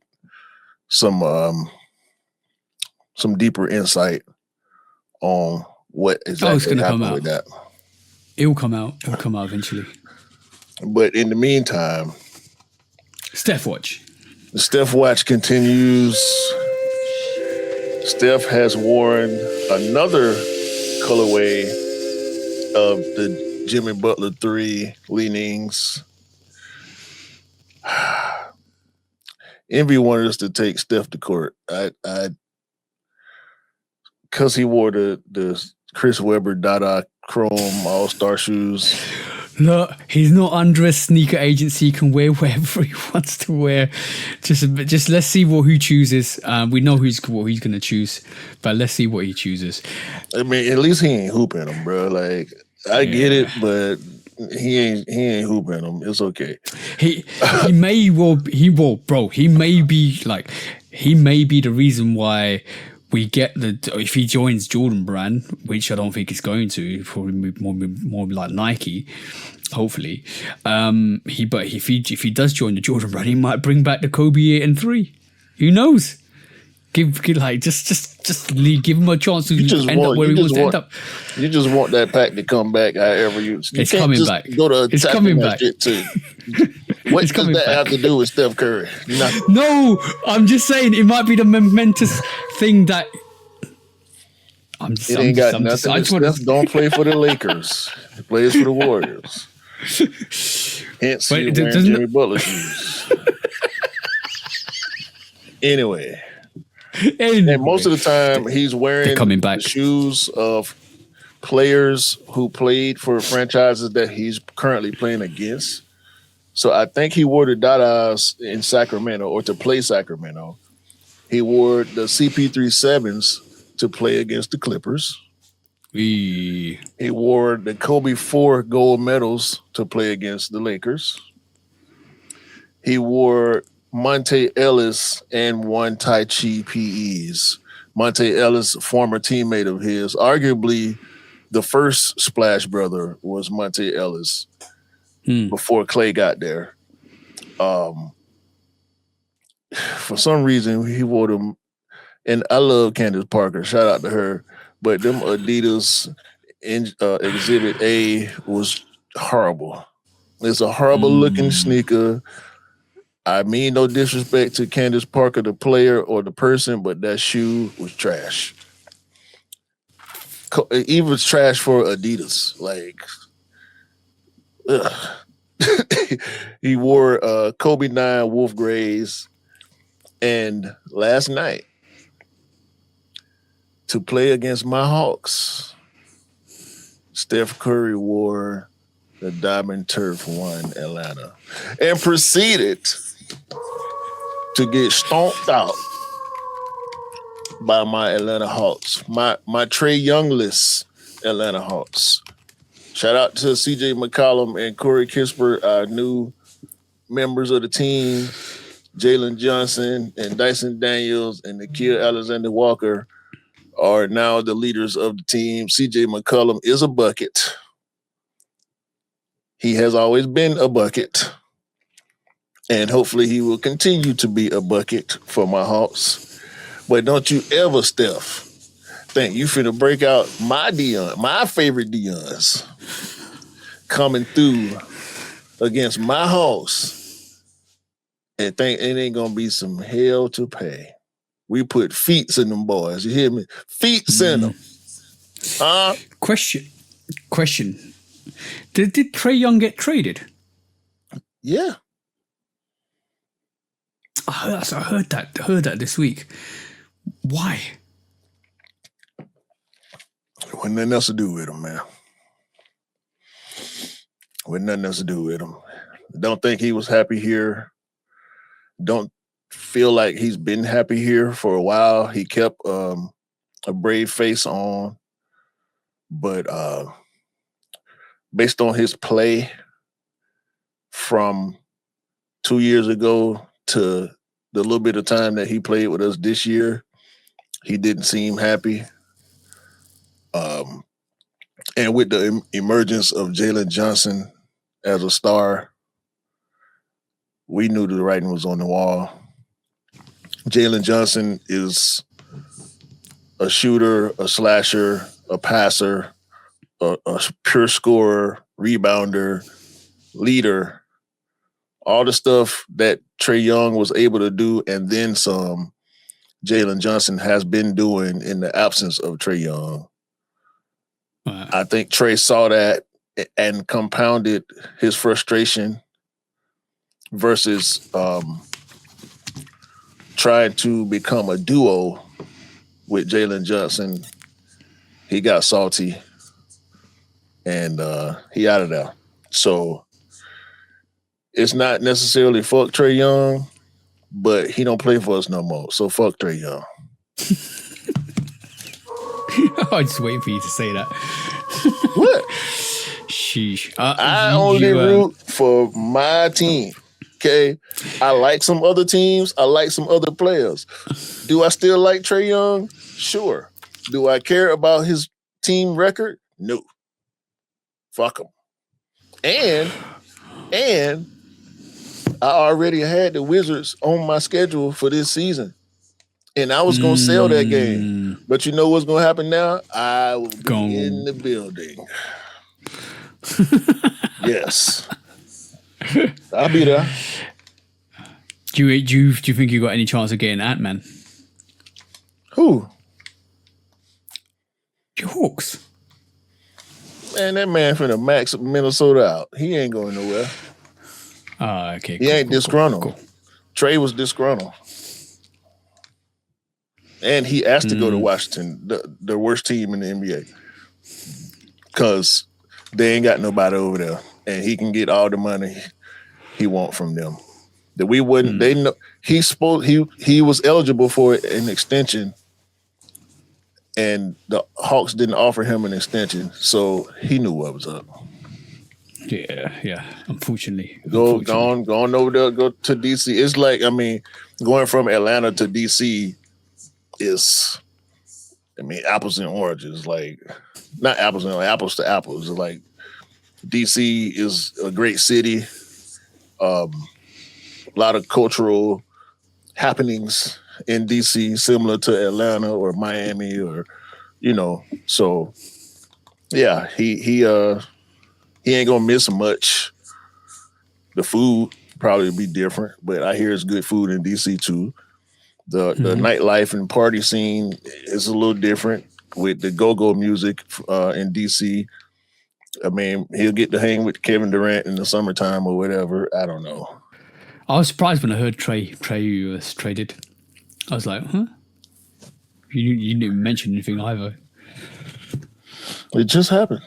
some deeper insight on what exactly happened with that. It'll come out eventually. But in the meantime, Steph Watch. The Steph Watch continues. Steph has worn another colorway of the Jimmy Butler 3 leanings. Envy wanted us to take Steph to court. Because he wore the Chris Webber Dada Chrome All-Star shoes. No, he's not under a sneaker agency. He can wear whatever he wants to wear. Just let's see what who chooses. We know what he's going to choose, but let's see what he chooses. I mean, at least he ain't hooping them, bro. Like, I get it, but he ain't hooping them. It's okay. He may be the reason why we get if he joins Jordan Brand, which I don't think he's going to, probably more like Nike, hopefully. If he does join the Jordan Brand, he might bring back the Kobe 8 and 3. Who knows? Give him a chance to end up where he wants to end up. You just want that pack to come back. However it's coming back. Go to it's coming back. What does that have to do with Steph Curry? Nothing. No, I'm just saying it might be the momentous thing that. Nothing. Steph don't play for the Lakers. He plays for the Warriors. Hence, he's wearing Jimmy Butler shoes. Anyway. And most of the time, he's wearing the shoes of players who played for franchises that he's currently playing against. So I think he wore the Dadas in Sacramento or to play Sacramento. He wore the CP37s to play against the Clippers. He wore the Kobe 4 gold medals to play against the Lakers. He wore Monte Ellis and one Tai Chi PEs. Monte Ellis, former teammate of his, arguably the first Splash brother was Monte Ellis before Clay got there. For some reason, he wore them, and I love Candace Parker. Shout out to her. But them Adidas Exhibit A was horrible. It's a horrible looking sneaker. I mean no disrespect to Candace Parker, the player or the person, but that shoe was trash. Even trash for Adidas. Like, he wore Kobe 9 Wolf Grays, and last night to play against my Hawks, Steph Curry wore the Diamond Turf 1 Atlanta and proceeded to get stomped out by my Atlanta Hawks, my Trae Youngless Atlanta Hawks. Shout out to CJ McCollum and Corey Kispert, our new members of the team. Jalen Johnson and Dyson Daniels and Nikhil Alexander-Walker are now the leaders of the team. CJ McCollum is a bucket. He has always been a bucket. And hopefully he will continue to be a bucket for my Hawks. But don't you ever, Steph, think you finna break out my Dion, my favorite Dion's, coming through against my Hawks and think it ain't gonna be some hell to pay. We put feet in them boys. You hear me? Feet in them. Question. Did Trae Young get traded? Yeah. I heard that this week. Why? Wasn't nothing else to do with him, man. Wasn't nothing else to do with him. Don't think he was happy here. Don't feel like he's been happy here for a while. He kept a brave face on. But based on his play from 2 years ago to the little bit of time that he played with us this year, he didn't seem happy. And with the emergence of Jalen Johnson as a star, we knew the writing was on the wall. Jalen Johnson is a shooter, a slasher, a passer, a pure scorer, rebounder, leader, all the stuff that Trae Young was able to do and then some. Jalen Johnson has been doing in the absence of Trae Young. Right. I think Trae saw that and compounded his frustration versus trying to become a duo with Jalen Johnson. He got salty and he out of there. So it's not necessarily fuck Trae Young, but he don't play for us no more. So fuck Trae Young. I was just waiting for you to say that. What? Sheesh. I only root for my team. Okay. I like some other teams. I like some other players. Do I still like Trae Young? Sure. Do I care about his team record? No. Fuck him. And I already had the Wizards on my schedule for this season. And I was going to sell that game. But you know what's going to happen now? I will be in the building. Yes. I'll be there. Do you think you got any chance of getting Ant-Man? Who? Your Hawks. Man, that man finna max Minnesota out. He ain't going nowhere. Okay. He ain't disgruntled. Cool. Trae was disgruntled. And he asked to go to Washington, the worst team in the NBA. Because they ain't got nobody over there. And he can get all the money he want from them. That we wouldn't, they know he was eligible for an extension. And the Hawks didn't offer him an extension. So he knew what was up. Yeah. Unfortunately. Going over there, go to DC. It's like, I mean, going from Atlanta to DC is, I mean, apples and oranges. Like, not apples and apples to apples. It's like DC is a great city. A lot of cultural happenings in DC, similar to Atlanta or Miami, or So, yeah, he ain't gonna miss much. The food probably be different, but I hear it's good food in DC too. The nightlife and party scene is a little different with the go-go music in DC. I mean, he'll get to hang with Kevin Durant in the summertime or whatever. I don't know. I was surprised when I heard Trae was traded. I was like, huh? You didn't mention anything either. It just happened.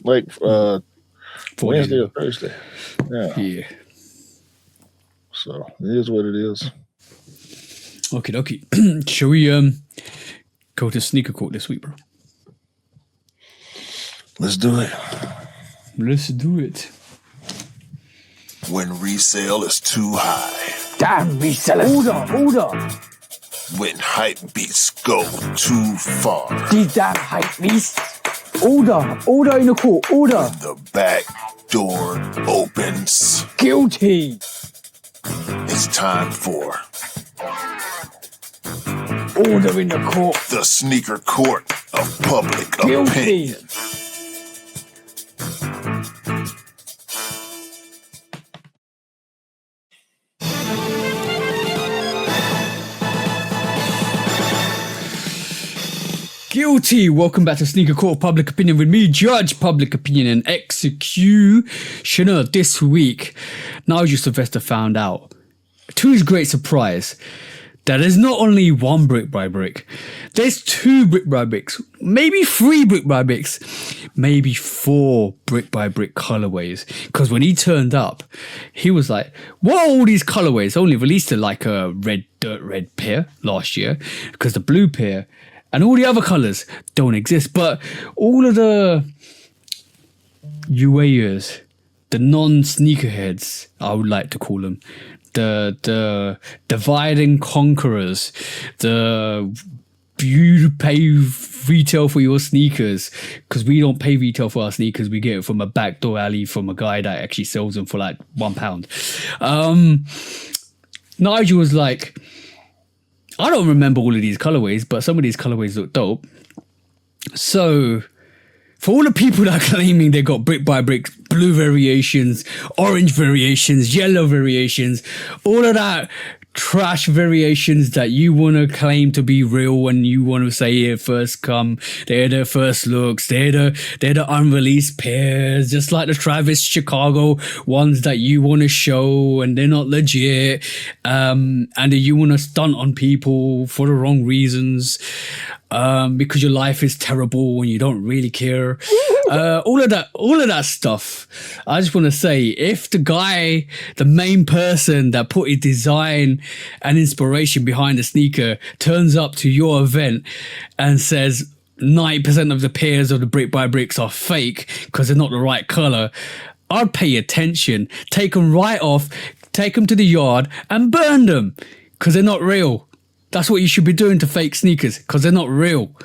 Like Wednesday or Thursday. Yeah. So it is what it is. Okay. Shall we go to sneaker court this week, bro? Let's do it. Let's do it. When resale is too high. Damn resellers. Order. When hype beats go too far. These damn hype beasts. Order in the court. Order. When the back door opens. Guilty. It's time for Order in the court. the sneaker court of public Guilty. opinion. Guilty. Welcome back to Sneaker Court of Public Opinion with me, Judge Public Opinion and Executioner. This week, Nigel Sylvester found out, to his great surprise, that there's not only one brick by brick, there's two brick by bricks, maybe three brick by bricks, maybe four brick by brick colorways. Because when he turned up, he was like, what are all these colorways? Only released like a dirt red pair last year, because the blue pair and all the other colors don't exist. But all of the UAers, the non-sneakerheads, I would like to call them, the dividing conquerors, you pay retail for your sneakers, because we don't pay retail for our sneakers. We get it from a backdoor alley from a guy that actually sells them for like £1. Nigel was like, I don't remember all of these colorways, but some of these colorways look dope. So for all the people that are claiming they got brick by brick, blue variations, orange variations, yellow variations, all of that trash variations that you want to claim to be real and you want to say it first come, they're the first looks, they're the unreleased pairs, just like the Travis Chicago ones that you want to show and they're not legit, and that you want to stunt on people for the wrong reasons, because your life is terrible and you don't really care. All of that stuff. I just want to say, if the main person that put his design and inspiration behind the sneaker turns up to your event and says 90% of the pairs of the brick by bricks are fake because they're not the right color, I'd pay attention, take them right off, take them to the yard and burn them because they're not real. That's what you should be doing to fake sneakers, because they're not real.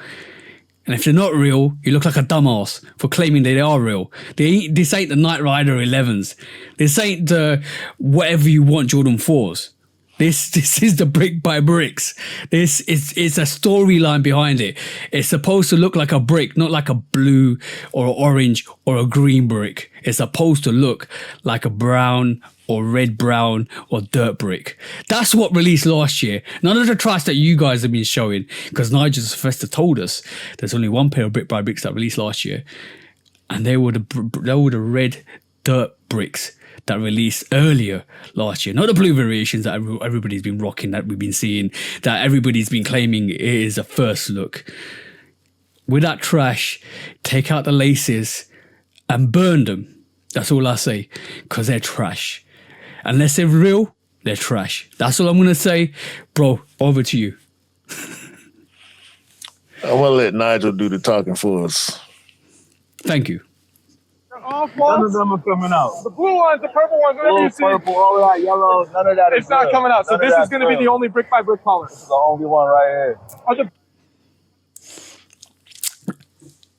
And if they're not real, you look like a dumbass for claiming that they are real. This ain't the Knight Rider 11s. This ain't the whatever you want Jordan 4s. This is the brick by bricks. It's a storyline behind it. It's supposed to look like a brick, not like a blue or orange or a green brick. It's supposed to look like a brown or red brown or dirt brick. That's what released last year. None of the trash that you guys have been showing, because Nigel Sylvester told us there's only one pair of brick by bricks that released last year, and they were the red dirt bricks that released earlier last year, not the blue variations that everybody's been rocking, that we've been seeing, that everybody's been claiming is a first look. With that trash, take out the laces and burn them. That's all I say, because they're trash. Unless they're real, they're trash. That's all I'm going to say. Bro, over to you. I'm going to let Nigel do the talking for us. Thank you. None of them are coming out. The blue ones, the purple ones, whatever you see. Purple, all that yellow, none of that is It's not good. coming out. So None of this is that's going to be good. the only brick by brick color. This is the only one right here.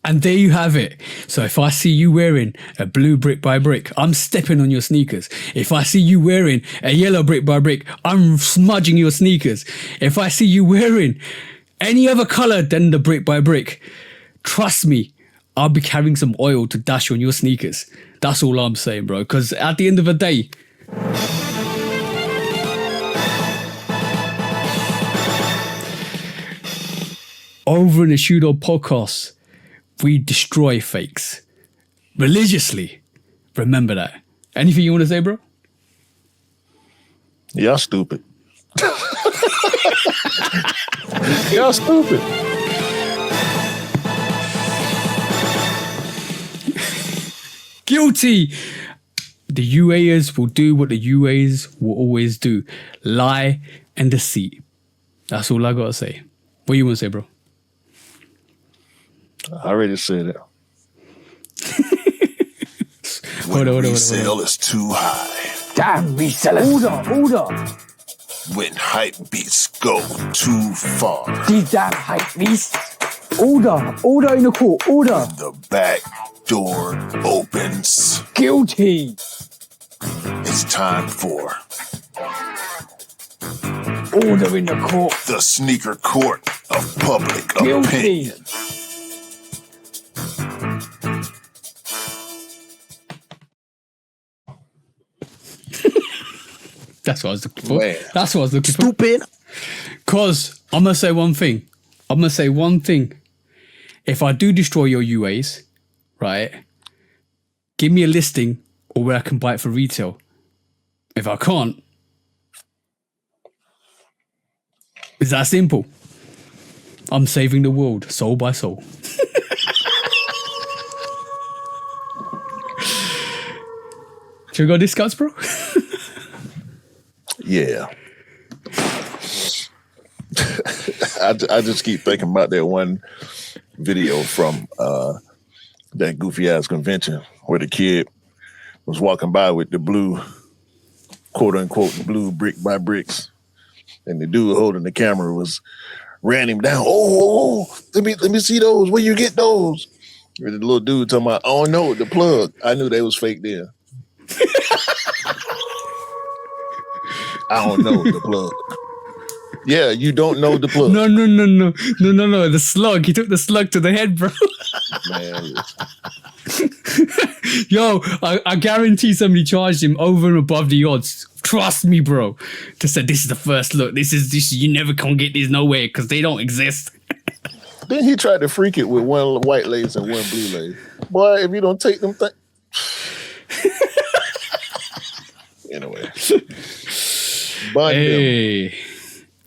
And there you have it. So if I see you wearing a blue brick by brick, I'm stepping on your sneakers. If I see you wearing a yellow brick by brick, I'm smudging your sneakers. If I see you wearing any other color than the brick by brick, trust me, I'll be carrying some oil to dash on your sneakers. That's all I'm saying, bro. Because at the end of the day, over in the Shoe Dog podcast, we destroy fakes religiously. Remember that. Anything you want to say, bro? Y'all stupid. Y'all stupid. Guilty. The UAers will do what the UAs will always do. Lie and deceit. That's all I got to say. What you want to say, bro? I already said it. When resale is too high. Damn resellers. Order. When hype beats go too far. These damn hype beasts. Order in the court. Order. The back door opens. Guilty. It's time for Order in the court. the sneaker court of public Guilty. opinion. That's what I was looking for. Man. That's what I was looking for. Stupid. Because I'm going to say one thing. If I do destroy your UAs, right, give me a listing or where I can buy it for retail. If I can't, it's that simple. I'm saving the world soul by soul. Should we go discuss, bro? Yeah. I just keep thinking about that one video from that goofy ass convention where the kid was walking by with the blue, quote unquote, blue brick by bricks, and the dude holding the camera ran him down. Oh, let me see those. Where you get those? And the little dude talking about, oh no, the plug. I knew they was fake then. I don't know the plug. Yeah, you don't know the plug. No. The slug. He took the slug to the head, bro. Man, Yo, I guarantee somebody charged him over and above the odds Trust me, bro. To say this is the first look. This. You never can get these nowhere because they don't exist. Then he tried to freak it with one white lace and one blue lace. Boy, if you don't take them things. Anyway.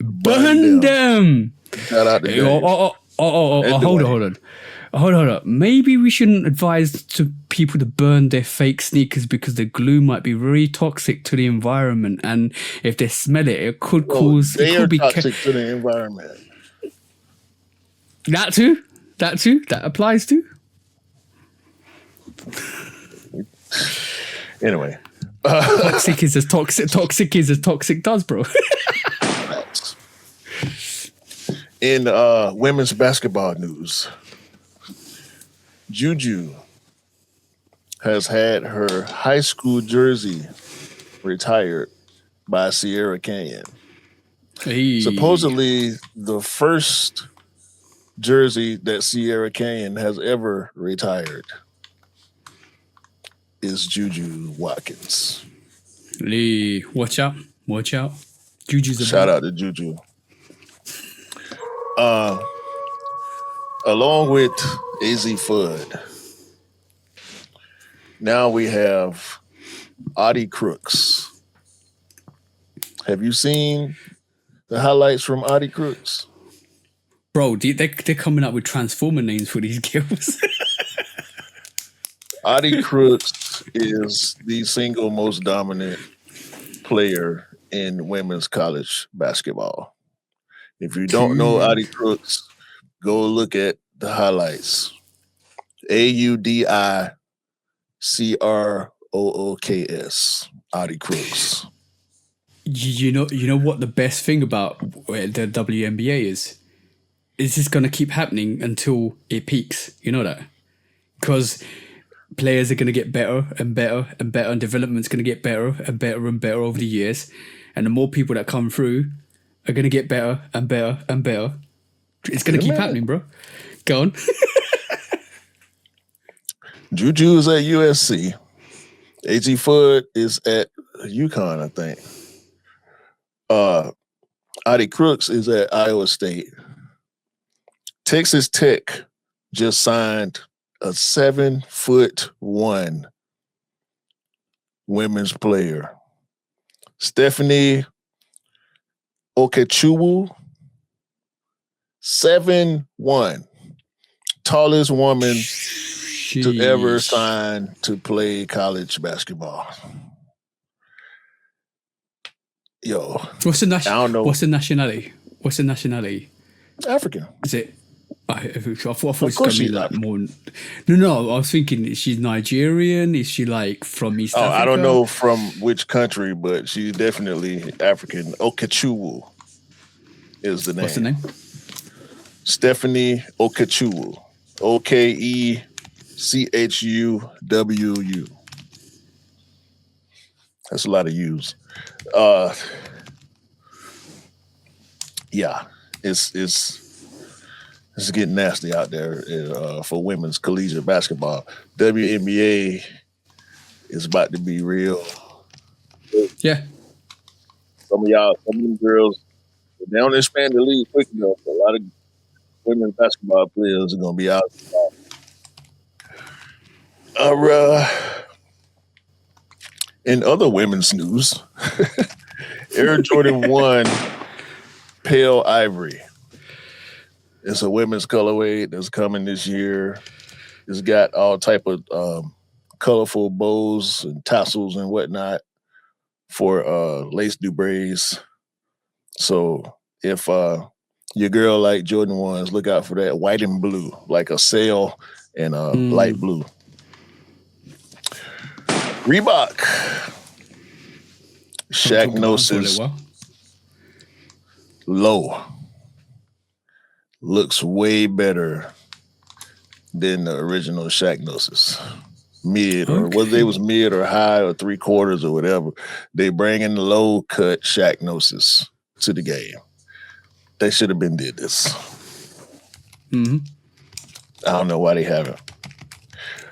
Burn them. Shout out to hold on. Maybe we shouldn't advise to people to burn their fake sneakers because the glue might be very toxic to the environment, and if they smell it, it could cause. They are toxic to the environment. That too. That applies to. Anyway, toxic is as toxic. Toxic is as toxic does, bro. In women's basketball news, Juju has had her high school jersey retired by Sierra Canyon. Hey. Supposedly, the first jersey that Sierra Canyon has ever retired is Juju Watkins. Lee, watch out. Juju's a shout out to Juju. Along with AZ Fudd, now we have Adi Crooks. Have you seen the highlights from Adi Crooks? Bro, they're coming up with transformer names for these girls. Adi Crooks is the single most dominant player in women's college basketball. If you don't know Adi Crooks, go look at the highlights. AUDICROOKS. Adi Crooks. You know what the best thing about the WNBA is? It's just going to keep happening until it peaks. You know that? Because players are going to get better and better and better, and development's going to get better and better and better over the years. And the more people that come through are going to get better and better and better. It's going to keep happening, bro. Go on. Juju is at USC. AZ Fudd is at UConn, I think. Adi Crooks is at Iowa State. Texas Tech just signed a 7'1" women's player. Stephanie Okechukwu, 7'1", tallest woman to ever sign to play college basketball. Yo, what's the I don't know. What's the nationality? African. Is it? I thought Of it's course gonna be she's like more. No. I was thinking, is she Nigerian? Is she like from East Africa? I don't know from which country, but she's definitely African. Okechukwu is the name. What's the name? Stephanie Okechukwu. OKECHUWU. That's a lot of U's. Yeah, it's getting nasty out there for women's collegiate basketball. WNBA is about to be real. Yeah. Some of them girls, they don't expand the league quick enough. A lot of women's basketball players are going to be out. In other women's news, Air Jordan 1 Pale Ivory. It's a women's colorway that's coming this year. It's got all type of colorful bows and tassels and whatnot for lace dubrés. So if your girl like Jordan 1s, look out for that white and blue, like a sail and light blue. Reebok. Shaqnosis low. Looks way better than the original Shaqnosis. Mid, or whether it was mid or high or 3/4 or whatever. They bring in the low cut Shaqnosis to the game. They should have been did this. I don't know why they haven't.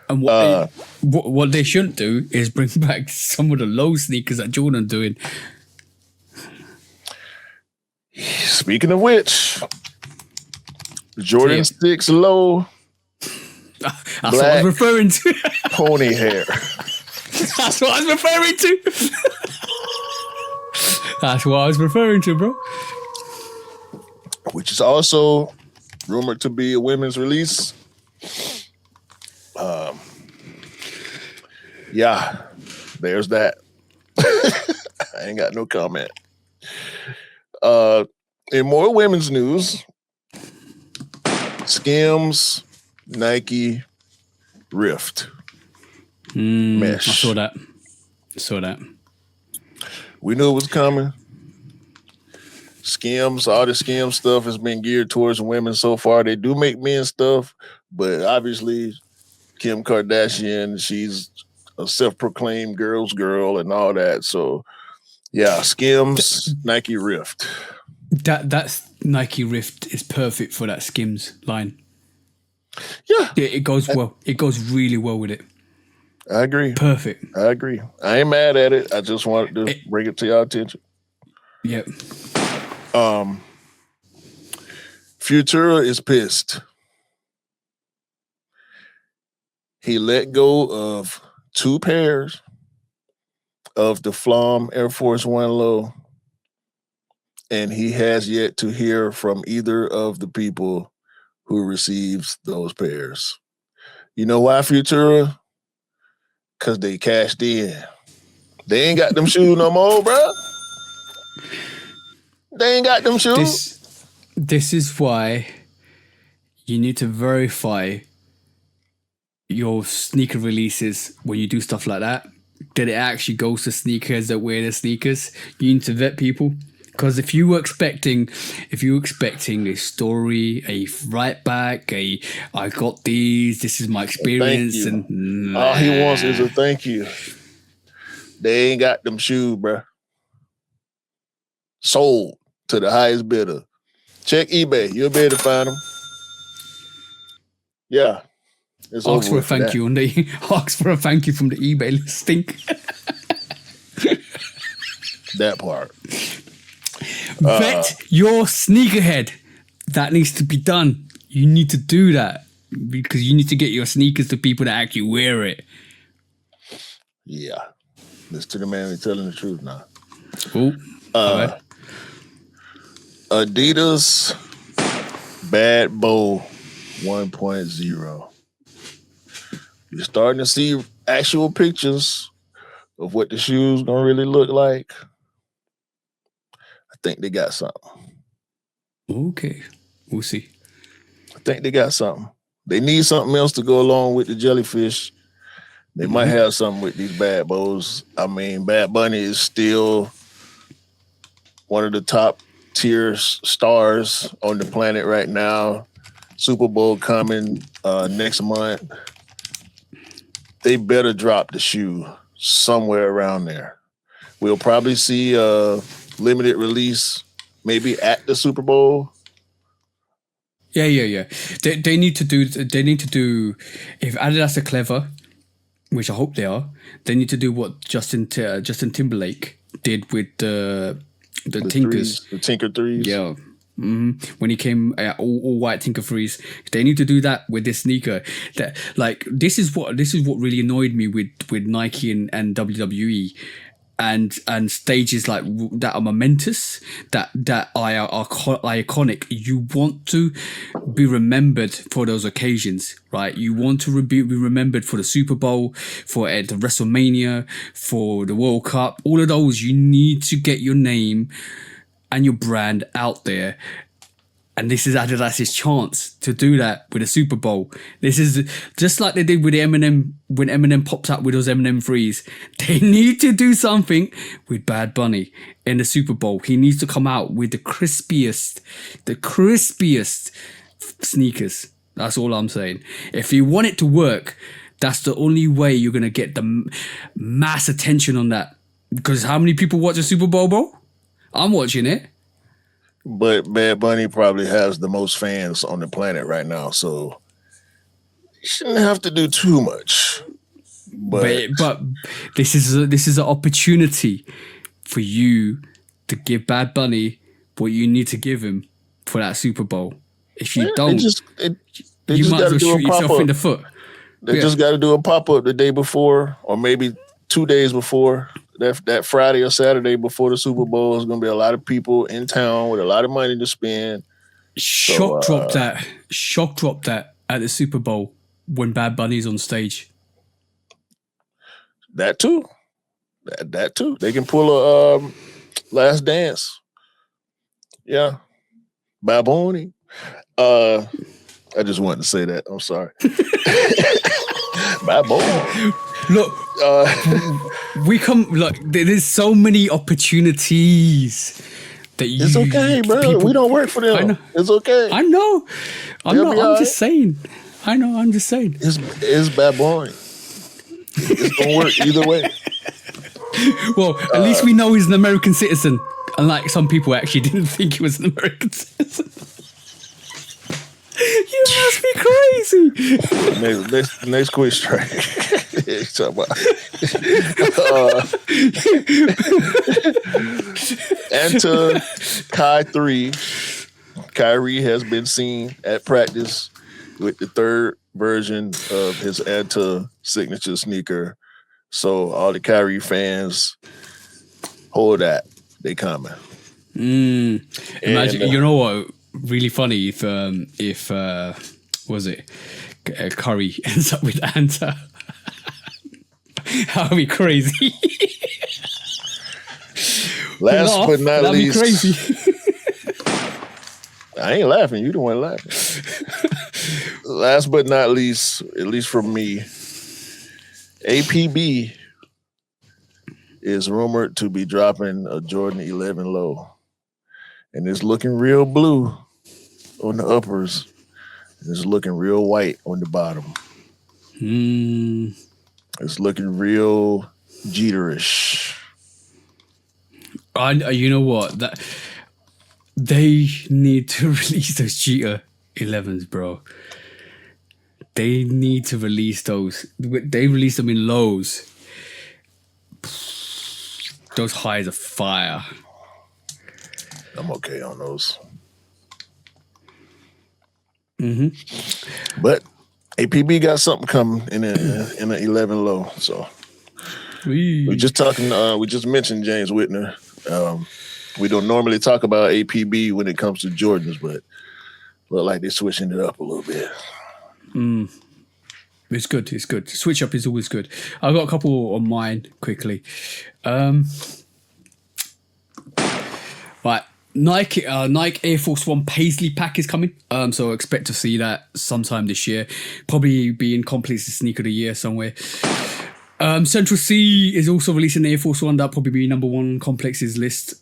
And what they shouldn't do is bring back some of the low sneakers that Jordan doing. Speaking of which, Jordan 6 low. That's what I was referring to. Pony hair. That's what I was referring to. That's what I was referring to, bro. Which is also rumored to be a women's release. Yeah, there's that. I ain't got no comment. In more women's news, Skims, Nike, Rift. Mesh. I saw that. We knew it was coming. Skims, all the Skims stuff has been geared towards women so far. They do make men stuff, but obviously Kim Kardashian, she's a self-proclaimed girl's girl and all that. So yeah, Skims, Nike Rift. That's Nike Rift is perfect for that Skims line. Yeah. It goes well. It goes really well with it. I agree. Perfect. I agree. I ain't mad at it. I just wanted to bring it to your attention. Yep. Futura is pissed. He let go of 2 pairs of the Flom Air Force One Low, and he has yet to hear from either of the people who receives those pairs. You know why, Futura? Because they cashed in. They ain't got them shoes no more, bro. They ain't got them shoes. This is why you need to verify your sneaker releases when you do stuff like that it actually goes to sneakers that wear the sneakers. You need to vet people. Because if you were expecting a story, a write back, I got these, this is my experience, and all he wants is a thank you. They ain't got them shoes, bro. Sold to the highest bidder. Check eBay. You'll be able to find them. Yeah. Ask for a thank you ask for a thank you from the eBay listing. That part. Vet your sneakerhead. That needs to be done. You need to do that because you need to get your sneakers to people that actually wear it. Yeah. Listen to the man who's telling the truth now. Cool. Adidas Bad Bow 1.0. You're starting to see actual pictures of what the shoes gonna really look like. I think they got something. Okay. We'll see. I think they got something. They need something else to go along with the jellyfish. They might have something with these Bad Bows. I mean, Bad Bunny is still one of the top tier stars on the planet right now. Super Bowl coming next month. They better drop the shoe somewhere around there. We'll probably see a limited release maybe at the Super Bowl. Yeah. They need to do. If Adidas are clever, which I hope they are, they need to do what Justin Timberlake did with the Tinkers, the Tinker threes. Yeah. When he came all white Tinker threes, they need to do that with this sneaker. That this is what really annoyed me with Nike and WWE. And stages like that are momentous, that are iconic. You want to be remembered for those occasions, right? You want to be remembered for the Super Bowl, for the WrestleMania, for the World Cup. All of those, you need to get your name and your brand out there. And this is Adidas' chance to do that with the Super Bowl. This is just like they did with Eminem when Eminem popped up with those Eminem threes. They need to do something with Bad Bunny in the Super Bowl. He needs to come out with the crispiest sneakers. That's all I'm saying. If you want it to work, that's the only way you're going to get the mass attention on that. Because how many people watch the Super Bowl, bro? I'm watching it. But Bad Bunny probably has the most fans on the planet right now. So Shouldn't have to do too much. But this is an opportunity for you to give Bad Bunny what you need to give him for that Super Bowl. If you don't, they you just might as gotta well do a shoot yourself pop-up. in the foot. They just got to do a pop-up the day before, or maybe 2 days before. That Friday or Saturday before the Super Bowl is going to be a lot of people in town with a lot of money to spend. Shock drop that at the Super Bowl when Bad Bunny's on stage. That too. That too. They can pull a Last Dance. Yeah. Bad Bunny. I just wanted to say that. I'm sorry. Bad Bunny. Look, there's so many opportunities that you. It's okay, bro. We don't work for them. I know. It's okay. I know. I'm just saying. I know. I'm just saying. It's Bad Bunny. It's gonna work either way. Well, at least we know he's an American citizen, unlike some people actually didn't think he was an American citizen. You must be crazy. Next quick strike. Enter Kai 3. Kyrie has been seen at practice with the third version of his Anta signature sneaker. So all the Kyrie fans, hold that. They coming. Imagine, you know what? Really funny if was it Curry ends up with Anta. That'd be crazy. Last but not That'd least, be crazy. I ain't laughing. You the one laughing. Last but not least, at least from me, APB is rumored to be dropping a Jordan 11 low. And it's looking real blue on the uppers. And it's looking real white on the bottom. It's looking real Jeterish. You know what? That they need to release those Jeter 11s, bro. They need to release those. They release them in lows. Those highs are fire. I'm okay on those. Mm-hmm. But APB got something coming in an 11 low. So we just mentioned James Whitner. We don't normally talk about APB when it comes to Jordans, but look like they're switching it up a little bit. It's good. It's good. Switch up is always good. I've got a couple on mine quickly. Right. Nike Air Force One Paisley pack is coming. So I expect to see that sometime this year. Probably be in Complex's Sneaker of the Year somewhere. Central C is also releasing the Air Force One. That'll probably be number one on Complex's list.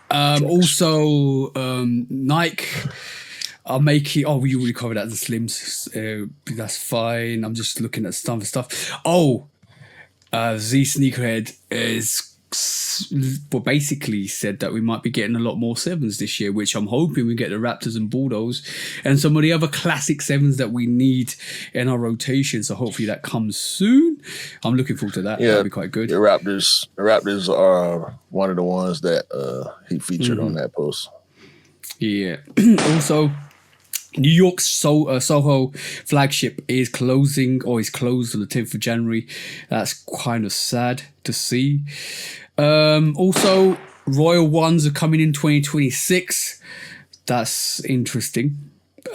Also, Nike are making. Oh, we already covered that. The Slims. That's fine. I'm just looking at some stuff. Oh, Z Sneakerhead is basically said that we might be getting a lot more sevens this year, which I'm hoping we get the Raptors and Bulldogs and some of the other classic sevens that we need in our rotation. So hopefully that comes soon. I'm looking forward to that. Yeah, that'll be quite good. The Raptors are one of the ones that he featured on that post. Yeah. Also, New York's Soho flagship is closing, or is closed on the 10th of January. That's kind of sad to see. Also, Royal Ones are coming in 2026. That's interesting.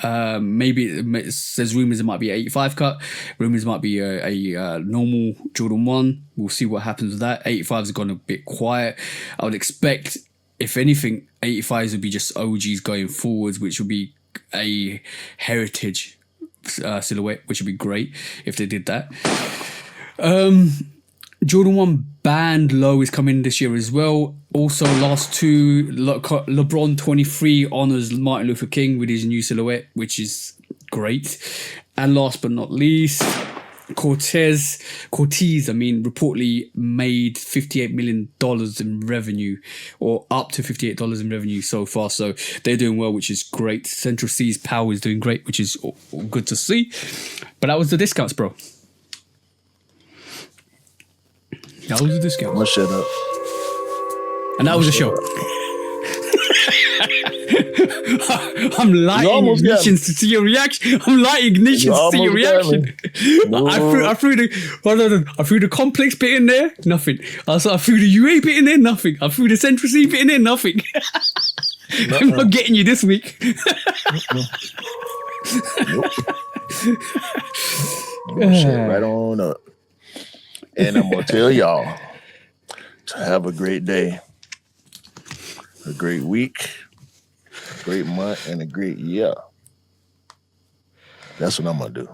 Maybe there's rumors it might be 85 cut. Rumors might be a normal Jordan 1. We'll see what happens with that. 85s have gone a bit quiet. I would expect, if anything, 85s would be just OGs going forwards, which would be a heritage silhouette, which would be great if they did that. Jordan 1 Band Low is coming this year as well. Also, last two, LeBron 23 honors Martin Luther King with his new silhouette, which is great. And last but not least, Cortez, reportedly made $58 million in revenue, or up to $58 in revenue so far. So they're doing well, which is great. Central C's Power is doing great, which is all good to see. But that was the discounts, bro. That was the discount. I'm gonna shut up. And that was the show. I'm lighting ignitions to see your reaction. I'm lighting ignitions to see your reaction. I threw the complex bit in there, nothing. I threw the UA bit in there, nothing. I threw the Central C bit in there, nothing. I'm not getting you this week. Shut right on up. And I'm gonna tell y'all to have a great day, a great week, a great month, and a great year. That's what I'm gonna do.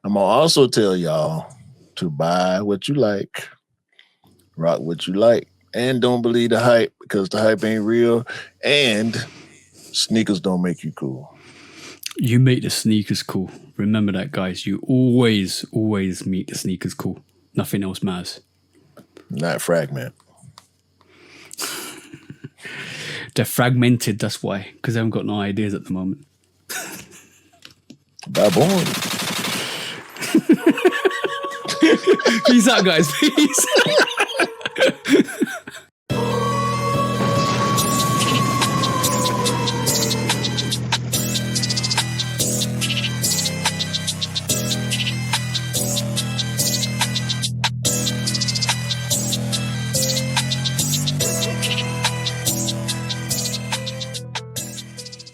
I'm gonna also tell y'all to buy what you like, rock what you like, and don't believe the hype, because the hype ain't real, and sneakers don't make you cool. You make the sneakers cool. Remember that, guys. You always make the sneakers cool. Nothing else matters. Not Fragment. They're fragmented, that's why. Because they haven't got no ideas at the moment. Baboon. Peace out, guys. Peace.